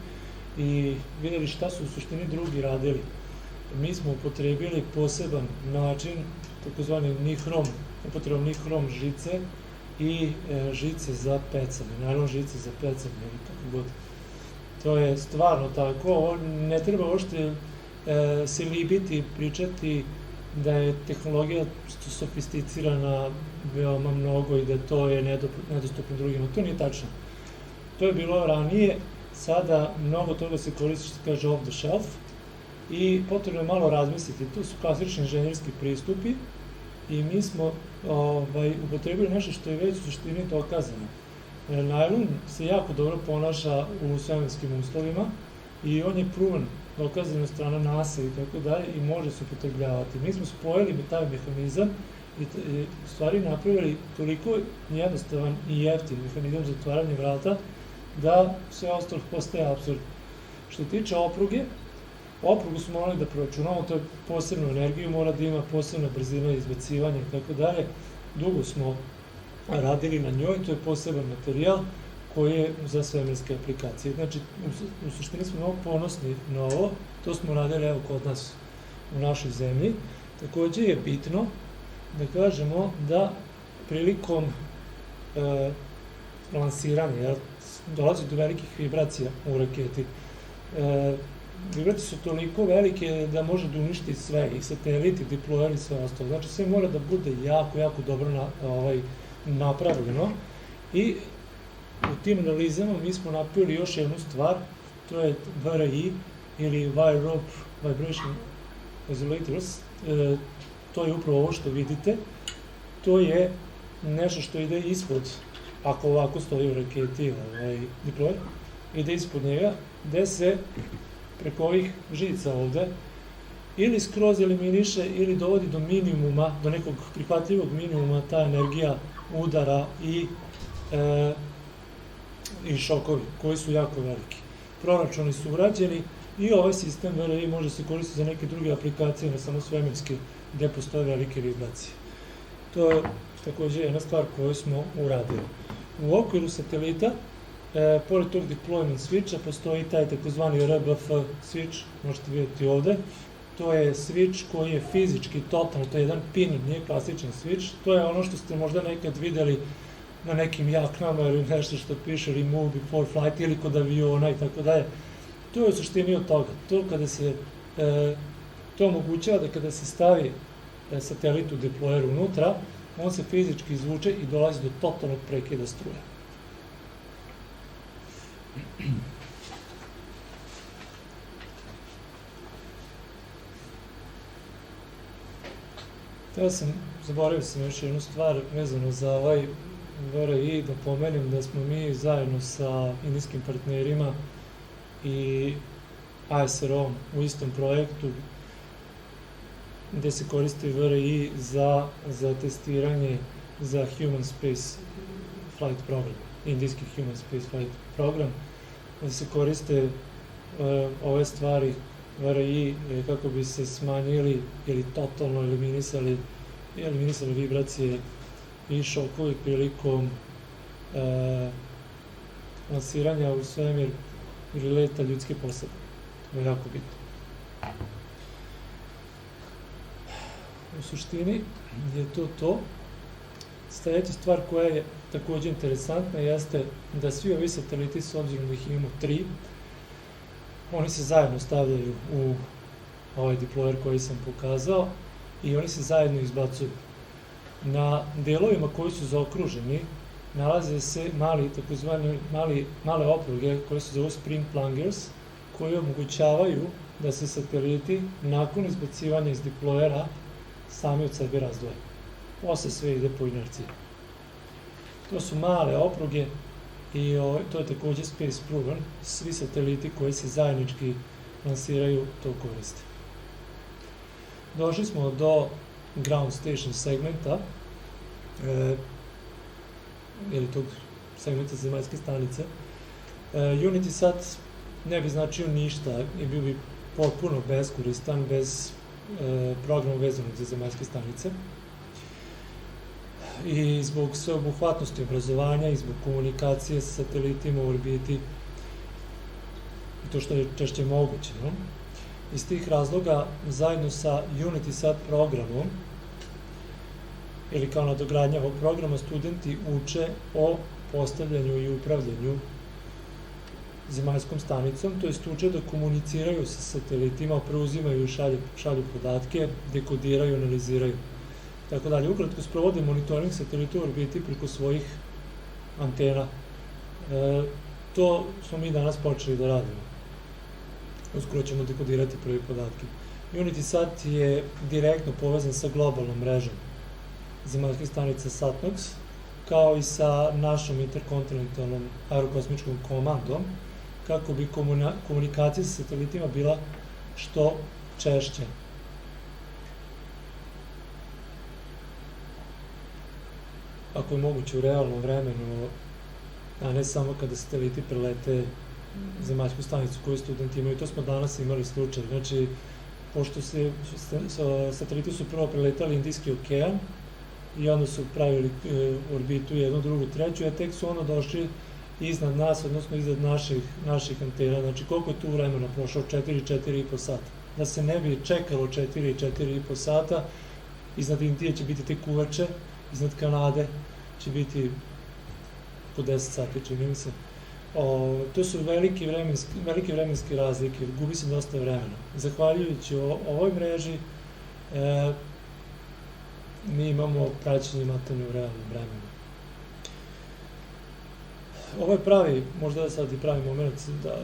i videli šta su u suštini drugi radili. Mi smo upotrebili poseban način, takozvani upotrebom nihrom žice i žice za pecanje, najlon žice za pecanje ili kako god. To je stvarno tako, ne treba uopšte se libiti i pričati da je tehnologija sofisticirana veoma mnogo i da to je nedostupno drugima. To nije tačno. To je bilo ranije, sada mnogo toga se koristi što se kaže off the shelf i potrebno je malo razmisliti. To su klasični inženjerski pristupi i mi smo upotrebili nešto što je već u suštini dokazano. Najlon se jako dobro ponaša u svemirskim uslovima i on je proven, dokazana strana NASA i tako dalje i može se upotrebljavati. Mi smo spojili taj mehanizam i u stvari napravili toliko jednostavan i jeftin mehanizam za otvaranje vrata da sve ostalo postaje apsurd. Što tiče opruge, oprugu smo morali da proračunamo, to je posebnu energiju, mora da ima posebna brzina izbacivanja i tako dalje. Dugo smo radili na njoj, to je poseban materijal koji je za svemirske aplikacije. Znači, u suštini smo mnogo ponosni na ovo, to smo radili evo kod nas u našoj zemlji. Takođe je bitno da kažemo da prilikom lansiranja dolazi do velikih vibracija u raketi. Vibracije su toliko velike da može da uništi sve, i sateliti, deployer i sve ostalo. Znači, sve mora da bude jako, jako dobro napravljeno i u tim analizama mi smo napravili još jednu stvar, to je VRI ili Wire Rope Vibration Isolators, to je upravo ovo što vidite, to je nešto što ide ispod, ako ovako stoji u raketi deployer, ide ispod njega, gde se preko ovih žica ovde ili skroz eliminiše ili dovodi do minimuma, do nekog prihvatljivog minimuma ta energija udara i šokovi koji su jako veliki. Proračuni su urađeni i ovaj sistem VRI može se koristiti za neke druge aplikacije, ne samo svemirske, gde postoje velike vibracije. To je takođe jedna stvar koju smo uradili. U okviru satelita, pored tog deployment switcha, postoji taj takozvani RBF switch, možete vidjeti ovde. To je switch koji je fizički totalno, to je jedan pin, nije klasičan switch. To je ono što ste možda nekad videli na nekim jaknama ili nešto što piše remove before flight ili kod aviona i tako dalje. To je u suštini od toga. To omogućava da kada se stavi satelit u deployer unutra, on se fizički izvuče i dolazi do totalnog prekida struje. Zaboravio sam još jednu stvar vezano za ovaj VRI, da pomenem da smo mi zajedno sa indijskim partnerima i ASRO-om u istom projektu gde se koristi VRI za testiranje za Human Space Flight Program, indijski Human Space Flight Program, gde se koriste ove stvari VRI kako bi se smanjili ili totalno eliminisali vibracije i šokovi prilikom lansiranja u svemir ili leta ljudske posade. To je jako bitno. U suštini je to. Sledeća stvar koja je takođe interesantna jeste da svi ovi sateliti, s obzirom da ih imamo 3, oni se zajedno stavljaju u ovaj deployer koji sam pokazao i oni se zajedno izbacuju. Na delovima koji su zaokruženi nalaze se male opruge koje se zovu spring plungers, koji omogućavaju da se sateliti nakon izbacivanja iz deployera sami od sebe razdvoje. Posle sve ide po inerciji. To su male opruge i to je takođe space proven. Svi sateliti koji se zajednički lansiraju to koriste. Došli smo do ground station segmenta ili tog segmenta zemaljske stanice UnitySat ne bi značio ništa i bio bi potpuno beskoristan bez programa vezanog za zemaljske stanice. I zbog sveobuhvatnosti obrazovanja i zbog komunikacije sa satelitima u orbiti, to što je češće moguće. No? Iz tih razloga, zajedno sa UnitySat programom, ili kao nadogradnja ovog programa, studenti uče o postavljanju i upravljanju zemaljskom stanicom, to jest uče da komuniciraju sa satelitima, preuzimaju i šalju podatke, dekodiraju, analiziraju. Tako dalje, ukratko sprovode monitoring satelita u orbiti preko svojih antena. To smo mi danas počeli da radimo. Uskoro ćemo dekodirati prvi podatke. UnitySat je direktno povezan sa globalnom mrežom zemaljskih stanica SatNOX, kao i sa našom interkontinentalnom aerokosmičkom komandom, kako bi komunikacija sa satelitima bila što češća. Ako je moguće u realnom vremenu, a ne samo kada sateliti prelete zemaljsku stanicu koju studenti imaju. To smo danas imali slučaj. Znači, pošto sateliti su prvo preletali Indijski okean i onda su pravili orbitu jednu, drugu, treću, a tek su ono došli iznad nas, odnosno iznad naših antena. Znači, koliko je tu vremena prošlo? 4,5 sata. Da se ne bi čekalo 4,5 sata, iznad Indije će biti tek uveče, iznad Kanade će biti po 10 sati, čini mi se. To su velike vremenske razlike, gubi se dosta vremena. Zahvaljujući ovoj mreži, mi imamo praćenje matanja u realnom vremenu. Ovo je pravi, možda sad i pravi moment da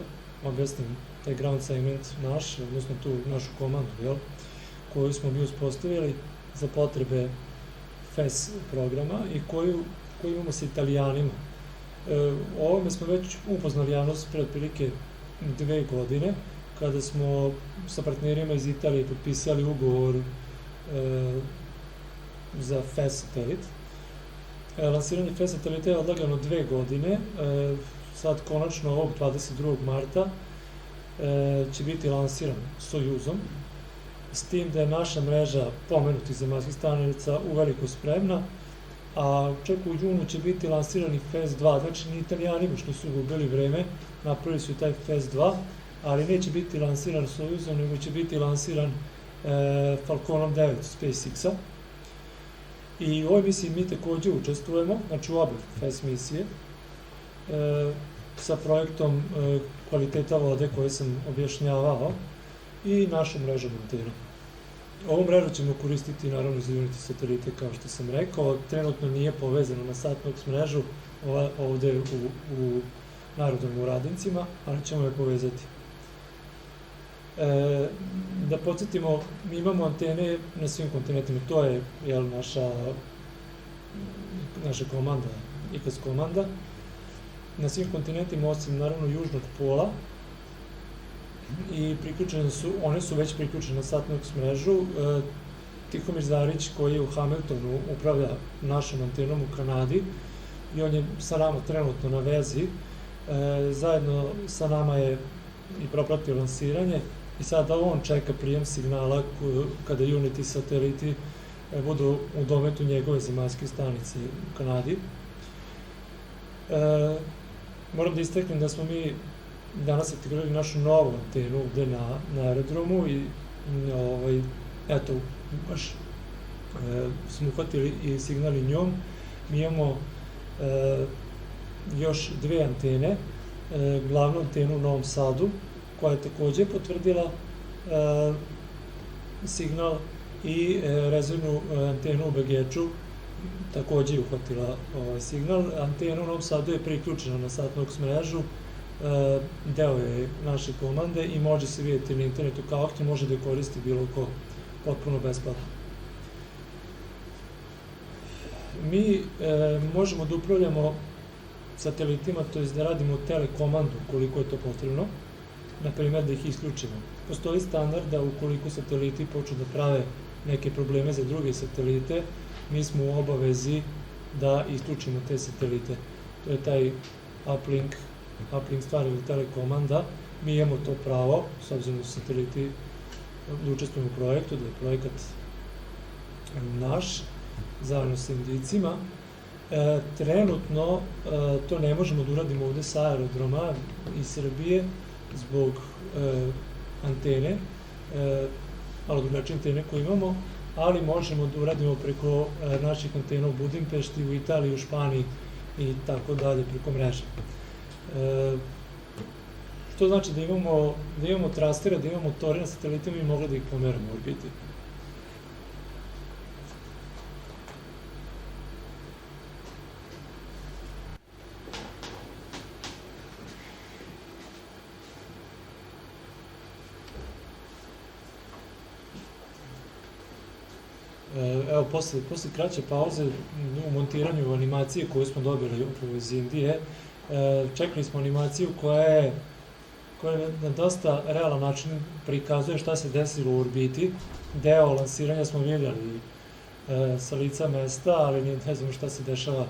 objasnim taj ground segment naš, odnosno tu našu komandu, koju smo mi uspostavili za potrebe FES programa i koju imamo sa Italijanima. O ovome smo već upoznali javnost pre otprilike 2 godine, kada smo sa partnerima iz Italije potpisali ugovor za FES satelit. Lansiranje FES satelita je odlagano 2 godine, sad konačno ovog 22. marta će biti lansiran Sojuzom, s tim da je naša mreža pomenutih zemaljskih stanica uveliko spremna, a čak u junu će biti lansirani FES 2, znači ni Italijani što su gubili vreme, napravili su taj FES 2, ali neće biti lansiran Sojuzom, nego će biti lansiran Falconom 9 SpaceX-a. I u ovoj misiji mi takođe učestvujemo, znači u obe FES misije, sa projektom kvaliteta vode koje sam objašnjavao i našom mrežom antena. Ovu mrežu ćemo koristiti naravno za Unity satelite, kao što sam rekao. Trenutno nije povezano na SatNOX mrežu, ovde u Narodnom u Radincima, ali ćemo je povezati. Da podsjetimo, mi imamo antene na svim kontinentima, to je naša komanda, ICAS komanda, na svim kontinentima osim naravno južnog pola, i one su već priključene na SatNOX mrežu. Tihomir Zarić, koji je u Hamiltonu, upravlja našom antenom u Kanadi i on je sa nama trenutno na vezi. Zajedno sa nama je i propratio lansiranje i sada on čeka prijem signala kada Unity sateliti budu u dometu njegove zemaljske stanice u Kanadi. Moram da istaknem da smo mi danas aktivirali našu novu antenu ovde na aerodromu i eto, baš smo uhvatili i signali njom. Mi imamo još 2 antene, glavnu antenu u Novom Sadu, koja je takođe potvrdila signal, i rezervnu antenu u Begeču, takođe je uhvatila signal. Antena u Novom Sadu je priključena na SatNOX mrežu, deo je naše komande i može se vidjeti na internetu kao aktiv, može da je koristi bilo ko potpuno besplatno. Mi možemo da upravljamo satelitima, to je da radimo telekomandu koliko je to potrebno, na primjer da ih isključimo. Postoji standard da ukoliko sateliti počnu da prave neke probleme za druge satelite, mi smo u obavezi da isključimo te satelite. To je taj uplink uplink stvari ili telekomanda, mi imamo to pravo, s obzirom da su sateliti, da učestvujemo u projektu, da je projekat naš, zajedno sa Indijcima. Trenutno to ne možemo da uradimo ovde sa aerodroma iz Srbije zbog antene, malo drugačije antene koje imamo, ali možemo da uradimo preko naših antena u Budimpešti, u Italiji, u Španiji i tako dalje, preko mreže. Što znači da imamo trastera, da imamo motore na satelitima i mogli da ih pomeramo u orbiti. Evo, posle kraće pauze u montiranju animacije koju smo dobili upravo iz Indije, čekali smo animaciju koja na dosta realan način prikazuje šta se desilo u orbiti. Deo lansiranja smo vidjeli sa lica mesta, ali ne znamo šta se dešava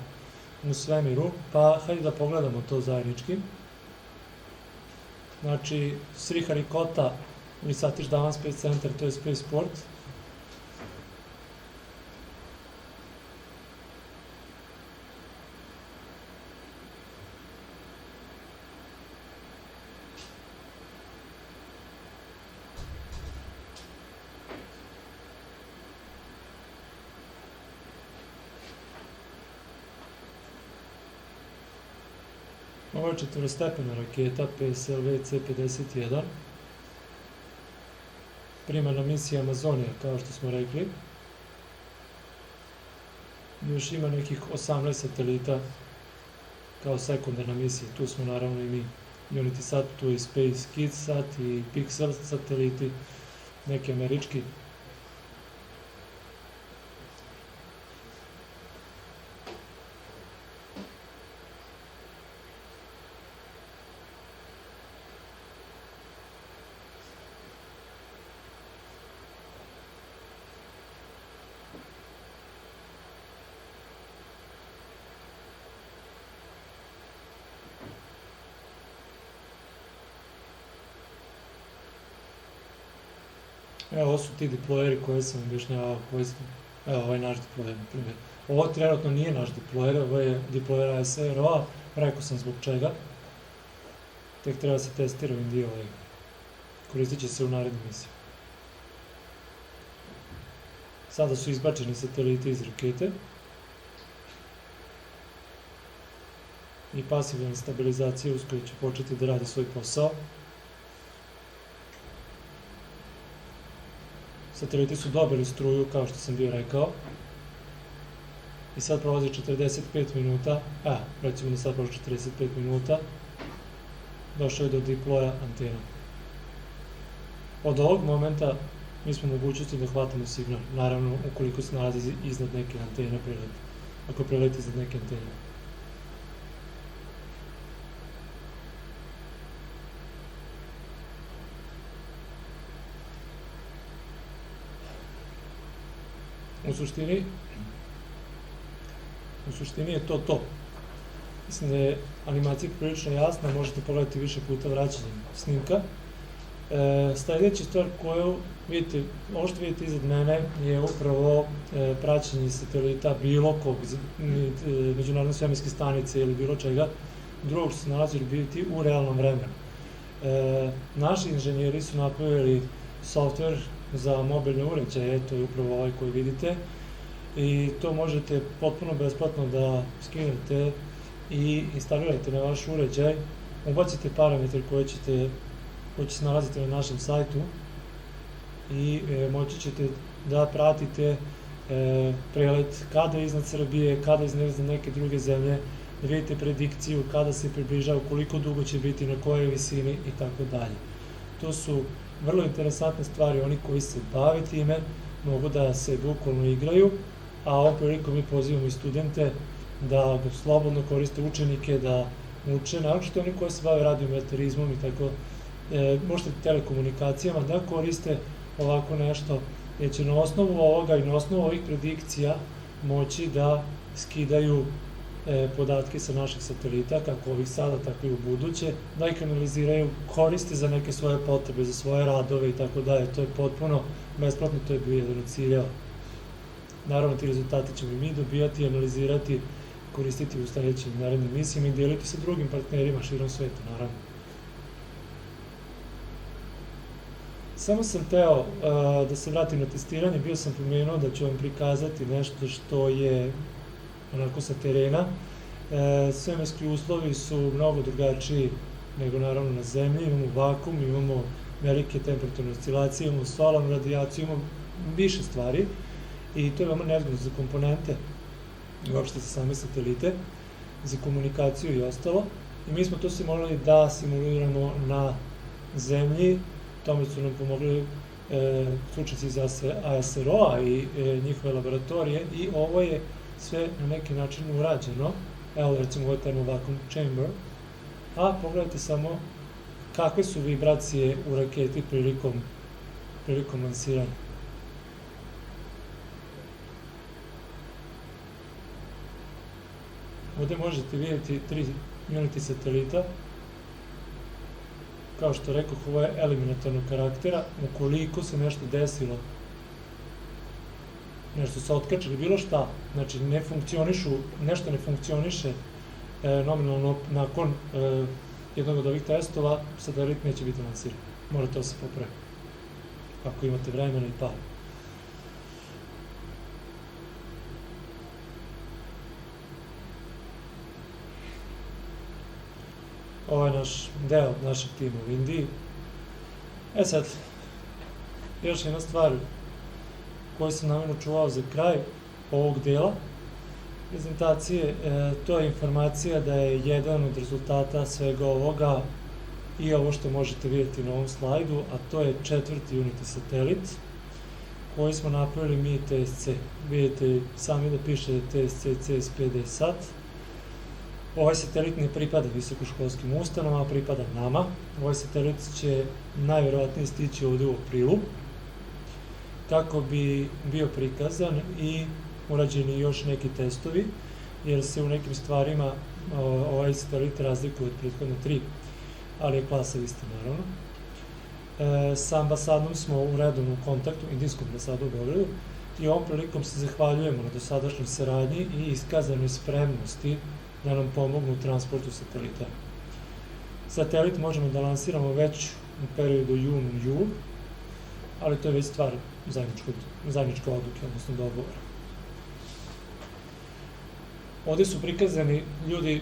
u svemiru, pa hajde da pogledamo to zajednički. Znači, Sriharikota ili Satish Dhawan Space Center, to je Spaceport. Ovo je četvorostepena raketa PSLV C-51, primarna misija Amazonija, kao što smo rekli. Još ima nekih 18 satelita kao sekundarna misija, tu smo naravno i mi, UnitySat, tu i Space KidsSat i Pixel sateliti, neki američki. Evo, ovo su ti deployeri koje sam objašnjavao, evo, ovaj je naš deployer, na primjer. Ovo trenutno nije naš deployer, ovo je deployer ASRO-a, rekao sam zbog čega. Tek treba se testira u Indiji, koristit će se u narednim misijama. Sada su izbačeni sateliti iz rakete i pasivna stabilizacija uskoro će početi da radi svoj posao. Sateliti su dobili struju, kao što sam bio rekao. I sad prolazi 45 minuta, recimo da sad prolazi 45 minuta, došao je do deploya antena. Od ovog momenta mi smo mogućnosti da hvatamo signal, naravno ukoliko se nalazi iznad neke antene preleti, ako preleti iznad neke antene. U suštini je to. Mislim da je animacija prilično jasna, možete pogledati više puta vraćanjem snimka. Sljedeća stvar koju vidite, ovo što vidite iznad mene je upravo praćenje satelita bilo kog, međunarodne svemirske stanice ili bilo čega drugog što se nalazi biti u realnom vremenu. Naši inženjeri su napravili softver za mobilne uređaje, to je upravo ovaj koji vidite, i to možete potpuno besplatno da skinete i instalirate na vaš uređaj, ubacite parametre koji će se nalaziti na našem sajtu i moći ćete da pratite prelet kada je iznad Srbije, kada je iznad neke druge zemlje, da vidite predikciju kada se približava, koliko dugo će biti, na kojoj visini i tako dalje. To su vrlo interesantne stvari, oni koji se bave time mogu da se bukvalno igraju, a ovom prilikom mi pozivamo i studente da ga slobodno koriste, učenike da uče, naročito oni koji se bave radiometeorizmom i tako, možete telekomunikacijama, da koriste ovako nešto, jer će na osnovu ovoga i na osnovu ovih predikcija moći da skidaju podatke sa naših satelita, kako ovih sada, tako i u buduće, da ih analiziraju, koriste za neke svoje potrebe, za svoje radove i tako dalje. To je potpuno besplatno, to je bio jedan od ciljeva. Naravno, ti rezultati ćemo i mi dobijati i analizirati, koristiti u sledećim narednim misijama i dijeliti sa drugim partnerima širom sveta, naravno. Samo sam teo da se vratim na testiranje, bio sam pomenuo da ću vam prikazati nešto što je onako sa terena. Svemirski uslovi su mnogo drugačiji nego naravno na Zemlji, imamo vakum, imamo velike temperaturne oscilacije, imamo solarnu radijaciju, imamo više stvari i to je veoma nezgodno za komponente i uopšte za same satelite, za komunikaciju i ostalo. I mi smo to morali da simuliramo na Zemlji, tome su nam pomogli stručnjaci iz ASRO-a i njihove laboratorije i ovo je sve na neki način urađeno. Evo recimo ovo je thermovacuum chamber, a pogledajte samo kakve su vibracije u raketi prilikom lansiranja. Ovde možete vidjeti 3 Unity satelita. Kao što rekoh, ovo je eliminatornog karaktera. Ukoliko se nešto desilo, nešto se otkačili, bilo šta, znači nešto ne funkcioniše nominalno nakon jednog od ovih testova, satelit neće biti lansiran. Mora to se popravi, ako imate vremena i para. Ovo je naš deo našeg tima u Indiji. Sad, još jedna stvar koju sam namjerno čuvao za kraj ovog dela prezentacije, to je informacija da je jedan od rezultata svega ovoga i ovo što možete vidjeti na ovom slajdu, a to je 4. Unity satelit koji smo napravili mi TSC. Vidite sami da piše TSC CSPD sat. Ovaj satelit ne pripada visokoškolskim ustanovama, pripada nama. Ovaj satelit će najverovatnije stići ovde u aprilu, kako bi bio prikazan i urađeni još neki testovi, jer se u nekim stvarima ovaj satelit razlikuje od prethodne 3, ali je klasa ista naravno. Sa ambasadom smo u redovnom kontaktu, indijskom ambasadu u Beogradu, i ovom prilikom se zahvaljujemo na dosadašnjoj saradnji i iskazanoj spremnosti da nam pomognu u transportu satelita. Satelit možemo da lansiramo već u periodu jun-jul, ali to je već stvar zajedničke odluke, odnosno dogovora. Ovde su prikazani ljudi,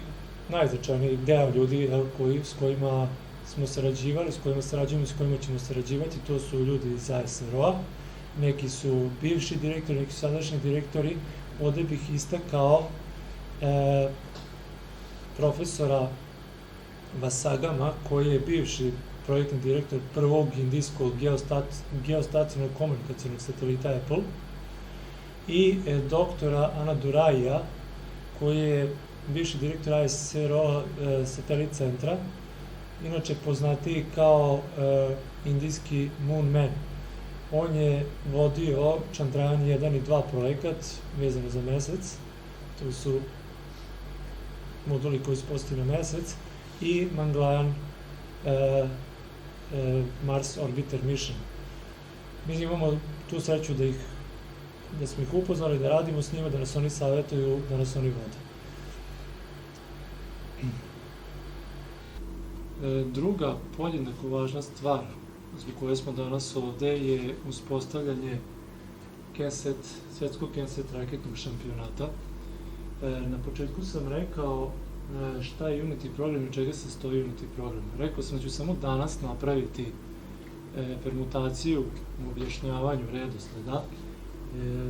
najznačajniji deo ljudi s kojima smo sarađivali, s kojima sarađujemo i s kojima ćemo sarađivati, to su ljudi iz ASRO-a, neki su bivši direktori, neki su sadašnji direktori. Ovde bih istakao profesora Vasagama, koji je bivši projektni direktor prvog indijskog geostacionarnog komunikacionog satelita Apple, i doktora Anaduraija, koji je bivši direktor ASRO satelit centra, inače poznatiji kao indijski Moon Man. On je vodio Chandrayaan 1 i 2 projekat vezano za mesec, to su moduli koji su postavili na mesec, i Mangalyaan Mars Orbiter Mission. Mi imamo tu sreću da smo ih upoznali, da radimo s njima, da nas oni savjetuju, da nas oni vode. Druga podjednako važna stvar zbog koje smo danas ovde je uspostavljanje svetskog KenSat raketnog šampionata. Na početku sam rekao šta je Unity program i čega se stoji Unity program. Rekao sam da ću samo danas napraviti permutaciju u objašnjavanju redosleda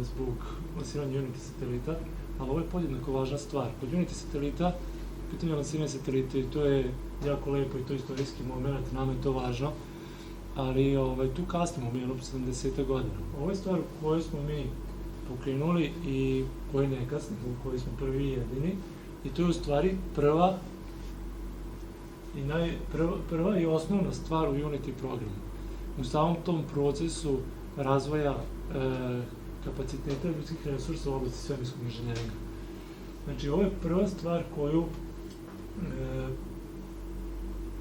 zbog lansiranja Unity satelita, ali ovo je podjednako važna stvar. Kod Unity satelita, pitanje lansiranja satelita, i to je jako lepo i to je istorijski moment, nama je to važno, ali tu kasnimo mi 70 godina. Ovo je stvar koju smo mi pokrenuli i koji ne kasnimo, u kojoj smo prvi i jedini, i to je u stvari prva i osnovna stvar u Unity programu. U samom tom procesu razvoja kapaciteta ljudskih resursa u oblasti svemirskog inženjeringa. Znači, ovo je prva stvar koju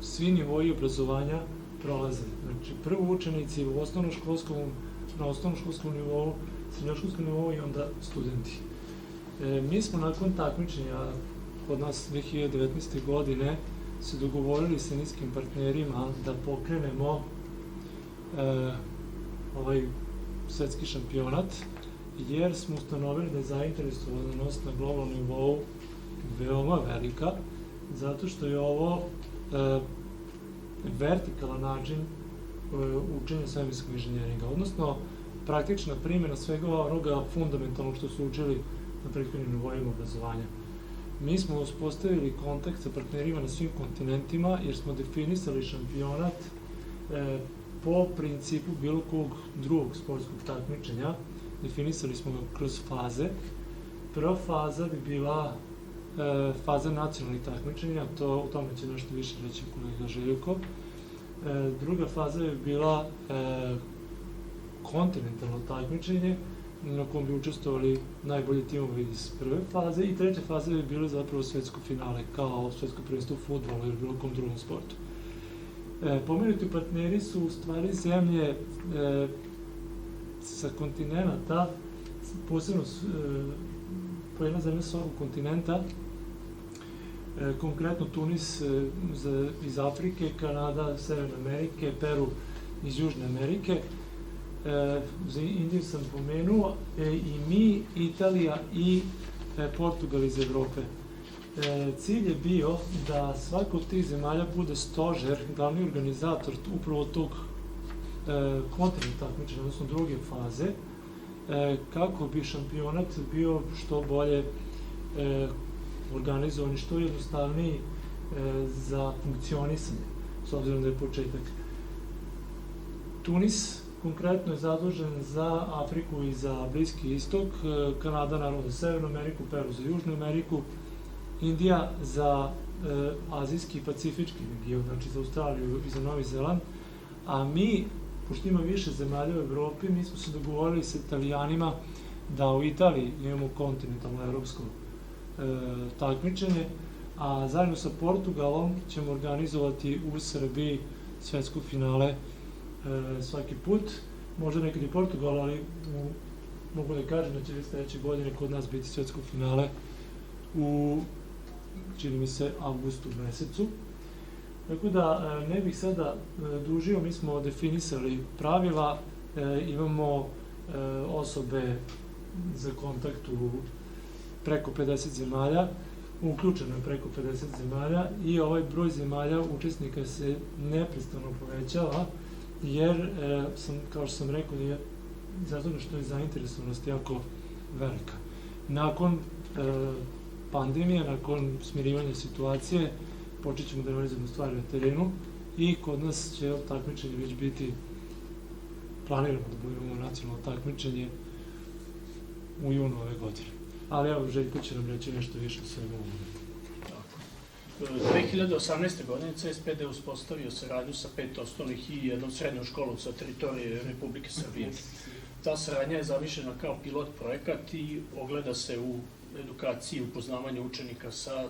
svi nivoji obrazovanja prolaze. Znači, prvo učenici na osnovnoškolskom nivou, srednjoškolskom nivou i onda studenti. Mi smo nakon takmičenja kod nas 2019. godine se dogovorili sa niskim partnerima da pokrenemo ovaj svetski šampionat, jer smo ustanovili da je zainteresovanost na globalnom nivou veoma velika, zato što je ovo vertikalan način učenja svemirskog inženjeringa, odnosno praktična primjena svega onoga fundamentalnog što su učili na prethodnim nivoima obrazovanja. Mi smo uspostavili kontakt sa partnerima na svim kontinentima, jer smo definisali šampionat po principu bilo kog drugog sportskog takmičenja. Definisali smo ga kroz faze. Prva faza bi bila faza nacionalnih takmičenja, o tome će nešto više reći kolega Željko. Druga faza bi bila kontinentalno takmičenje, na kom bi učestvovali najbolji timovi iz prve faze, i treća faza bi bilo zapravo svetsko finale, kao svetsko prvenstvo u fudbalu ili bilo kom drugom sportu. Pomenuti partneri su u stvari zemlje sa kontinenta, posebno po jedna zemlja sa ovog kontinenta, konkretno Tunis iz Afrike, Kanada, Severne Amerike, Peru iz Južne Amerike, za Indiju sam pomenuo, i mi, Italija i Portugal iz Evrope. Cilj je bio da svaka od tih zemalja bude stožer, glavni organizator upravo tog kontinenta takmičenja, odnosno druge faze, kako bi šampionat bio što bolje organizovan i što jednostavniji za funkcionisanje, s obzirom da je početak. Tunis konkretno je zadužen za Afriku i za Bliski istok, Kanada naravno za Severnu Ameriku, Peru za Južnu Ameriku, Indija za azijski i pacifički region, znači za Australiju i za Novi Zeland, a mi, pošto ima više zemalja u Evropi, mi smo se dogovorili sa Italijanima da u Italiji imamo kontinentalno evropsko takmičenje, a zajedno sa Portugalom ćemo organizovati u Srbiji svetsko finale svaki put, možda nekad i Portugal, ali mogu da kažem da će sledeće godine kod nas biti svetsko finale u, čini mi se, avgustu mesecu. Tako da ne bih sada dužio, mi smo definisali pravila, imamo osobe za kontakt u preko 50 zemalja, uključeno je preko 50 zemalja, i ovaj broj zemalja učesnika se neprestano povećava, jer, kao što sam rekao, je zato što je zainteresovanost jako velika. Nakon pandemije, nakon smirivanja situacije, počet ćemo da realizujemo stvari na terenu i kod nas će takmičenje već biti, planiramo da budemo nacionalno takmičenje u junu ove godine. Ali evo, Željko će nam reći nešto više o svemu ovome. 2018. godine CSPD uspostavio saradnju sa 5 osnovnih i jednom srednjom školom sa teritorije Republike Srbije. Ta saradnja je zamišljena kao pilot projekat i ogleda se u edukaciji i upoznavanju učenika sa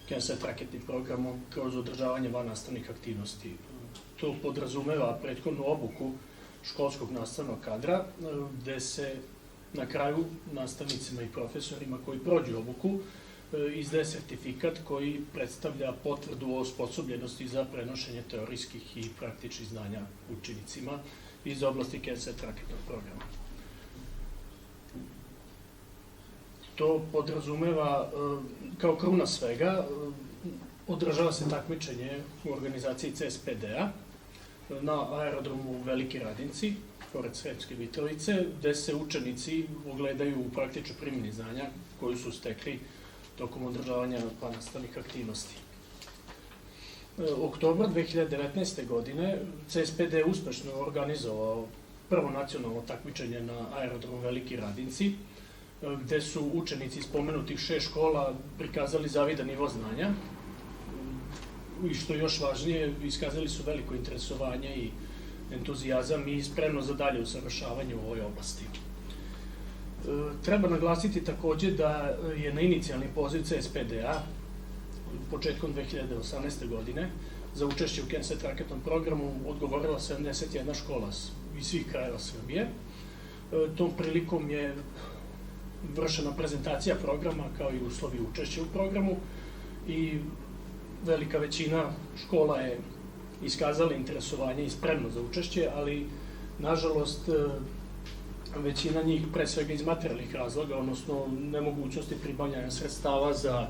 KenSet raketnim programom kroz održavanje vannastavnih aktivnosti. To podrazumeva prethodnu obuku školskog nastavnog kadra, gde se na kraju nastavnicima i profesorima koji prođu obuku izdaje sertifikat koji predstavlja potvrdu o osposobljenosti za prenošenje teorijskih i praktičnih znanja učenicima iz oblasti KenSet raketnog programa. To podrazumeva, kao kruna svega, održava se takmičenje u organizaciji CSPD-a na aerodromu Veliki Radinci, pored Sremske Mitrovice, gde se učenici ogledaju u praktičnoj primjeni znanja koju su stekli tokom održavanja vannastavnih aktivnosti. Oktobra 2019. godine CSPD je uspešno organizovao prvo nacionalno takmičenje na aerodromu Veliki Radinci, gde su učenici iz pomenutih 6 škola prikazali zavidan nivo znanja i što je još važnije, iskazali su veliko interesovanje i entuzijazam i spremno za dalje usavršavanje u ovoj oblasti. Treba naglasiti takođe da je na inicijalni poziv CSPD-a početkom 2018. godine za učešće u KenSet raketnom programu odgovorila 71 škola iz svih krajeva Srbije. Tom prilikom je vršena prezentacija programa kao i uslovi učešća u programu i velika većina škola je iskazala interesovanje i spremno za učešće, ali nažalost većina njih pre svega iz materijalnih razloga, odnosno nemogućnosti pribavljanja sredstava za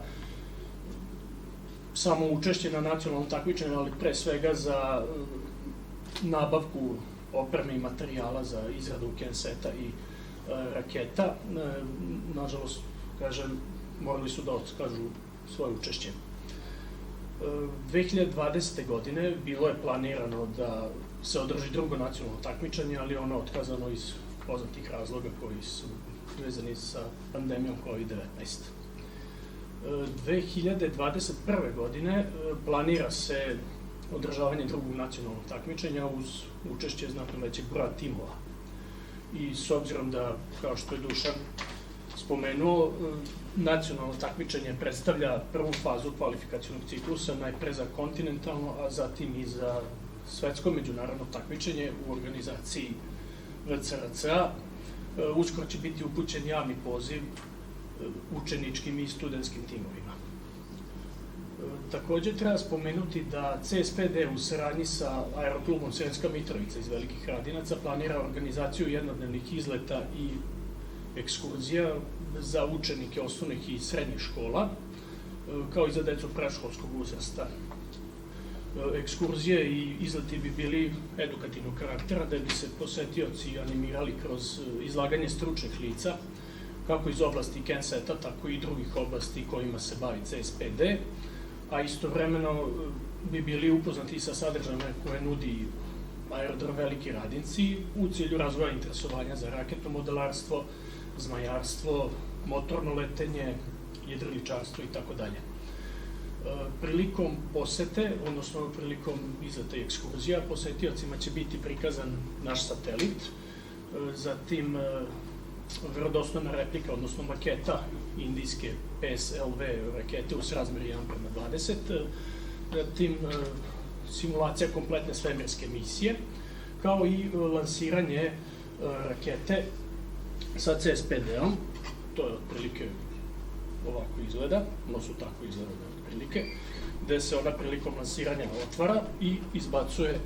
samo učešće na nacionalnom takmičenju, ali pre svega za nabavku opreme i materijala za izradu KenSeta i raketa. Nažalost, kažem, morali su da otkažu svoje učešće. 2020. godine bilo je planirano da se održi drugo nacionalno takmičenje, ali ono otkazano iz poznatih razloga koji su vezani sa pandemijom COVID-19. 2021. godine planira se održavanje drugog nacionalnog takmičenja uz učešće znatno većeg broja timova. I s obzirom da, kao što je Dušan spomenuo, nacionalno takmičenje predstavlja prvu fazu kvalifikacionog ciklusa, najpre za kontinentalno, a zatim i za svetsko međunarodno takmičenje u organizaciji VCRC-a. Uskoro će biti upućen javni poziv učeničkim i studentskim timovima. Takođe treba spomenuti da CSPD u saradnji sa Aeroklubom Sremska Mitrovica iz Velikih Radinaca planira organizaciju jednodnevnih izleta i ekskurzija za učenike osnovnih i srednjih škola, kao i za decu predškolskog uzrasta. Ekskurzije i izleti bi bili edukativnog karaktera, da bi se posetioci animirali kroz izlaganje stručnih lica, kako iz oblasti KenSeta, tako i drugih oblasti kojima se bavi CSPD, a istovremeno bi bili upoznati sa sadržajima koje nudi Aerodrom Veliki Radinci u cilju razvoja interesovanja za raketno modelarstvo, zmajarstvo, motorno letenje, jedriličarstvo i tako dalje. Prilikom posete, odnosno prilikom izleta i ekskurzija, posetiocima će biti prikazan naš satelit, zatim verodostojna replika, odnosno maketa indijske PSLV rakete u srazmeri 1:20, zatim simulacija kompletne svemirske misije, kao i lansiranje rakete sa CSPD-om, to je otprilike ovako izgleda, odnosno tako izgleda otprilike, gde se ona prilikom lansiranja otvara i izbacuje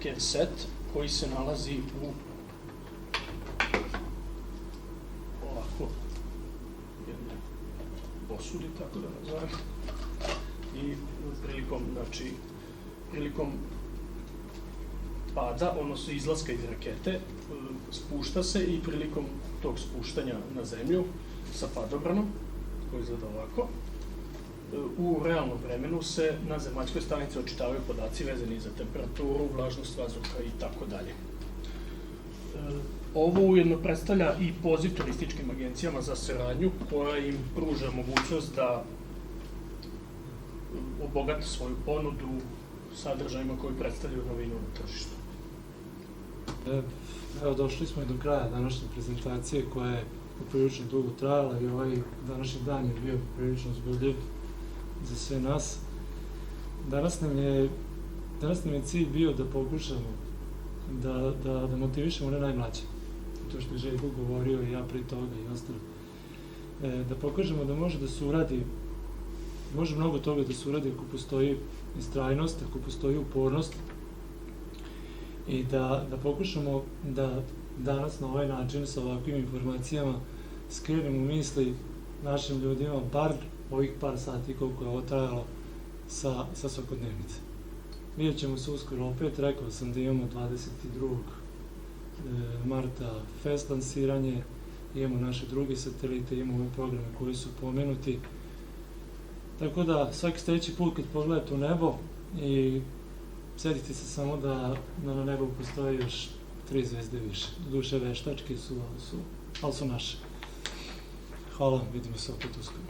KenSet koji se nalazi u posudi, tako da nazovem, i prilikom pada, odnosno izlaska iz rakete, spušta se i prilikom tog spuštanja na zemlju sa padobranom, koji izgleda ovako, u realnom vremenu se na zemaljskoj stanici očitavaju podaci vezani za temperaturu, vlažnost vazduha i tako dalje. Ovo ujedno predstavlja i poziv turističkim agencijama za saradnju koja im pruža mogućnost da obogate svoju ponudu sadržajima koji predstavljaju novinu na tržištu. Evo, došli smo i do kraja današnje prezentacije koja je poprilično dugo trajala i ovaj današnji dan je bio prilično uzbudljiv za sve nas. Danas nam je cilj bio da pokušamo da motivišemo one najmlađe, to što je Željko govorio i ja pri toga i ostalo, da pokažemo da može da se uradi, može mnogo toga da se uradi ako postoji istrajnost, ako postoji upornost i da pokušamo da danas na ovaj način sa ovakvim informacijama skrenemo misli našim ljudima bar ovih par sati koliko je ovo trajalo sa svakodnevnice. Vidjet ćemo se uskoro opet, rekao sam da imamo 22. marta fest lansiranje, imamo naše druge satelite, imamo ove programe koji su pomenuti. Tako da svaki sledeći put kad pogledate u nebo i setite se samo da na nebu postoje još 3 zvezde više. Duše veštačke su, ali su naše. Hvala, vidimo se opet uskoro.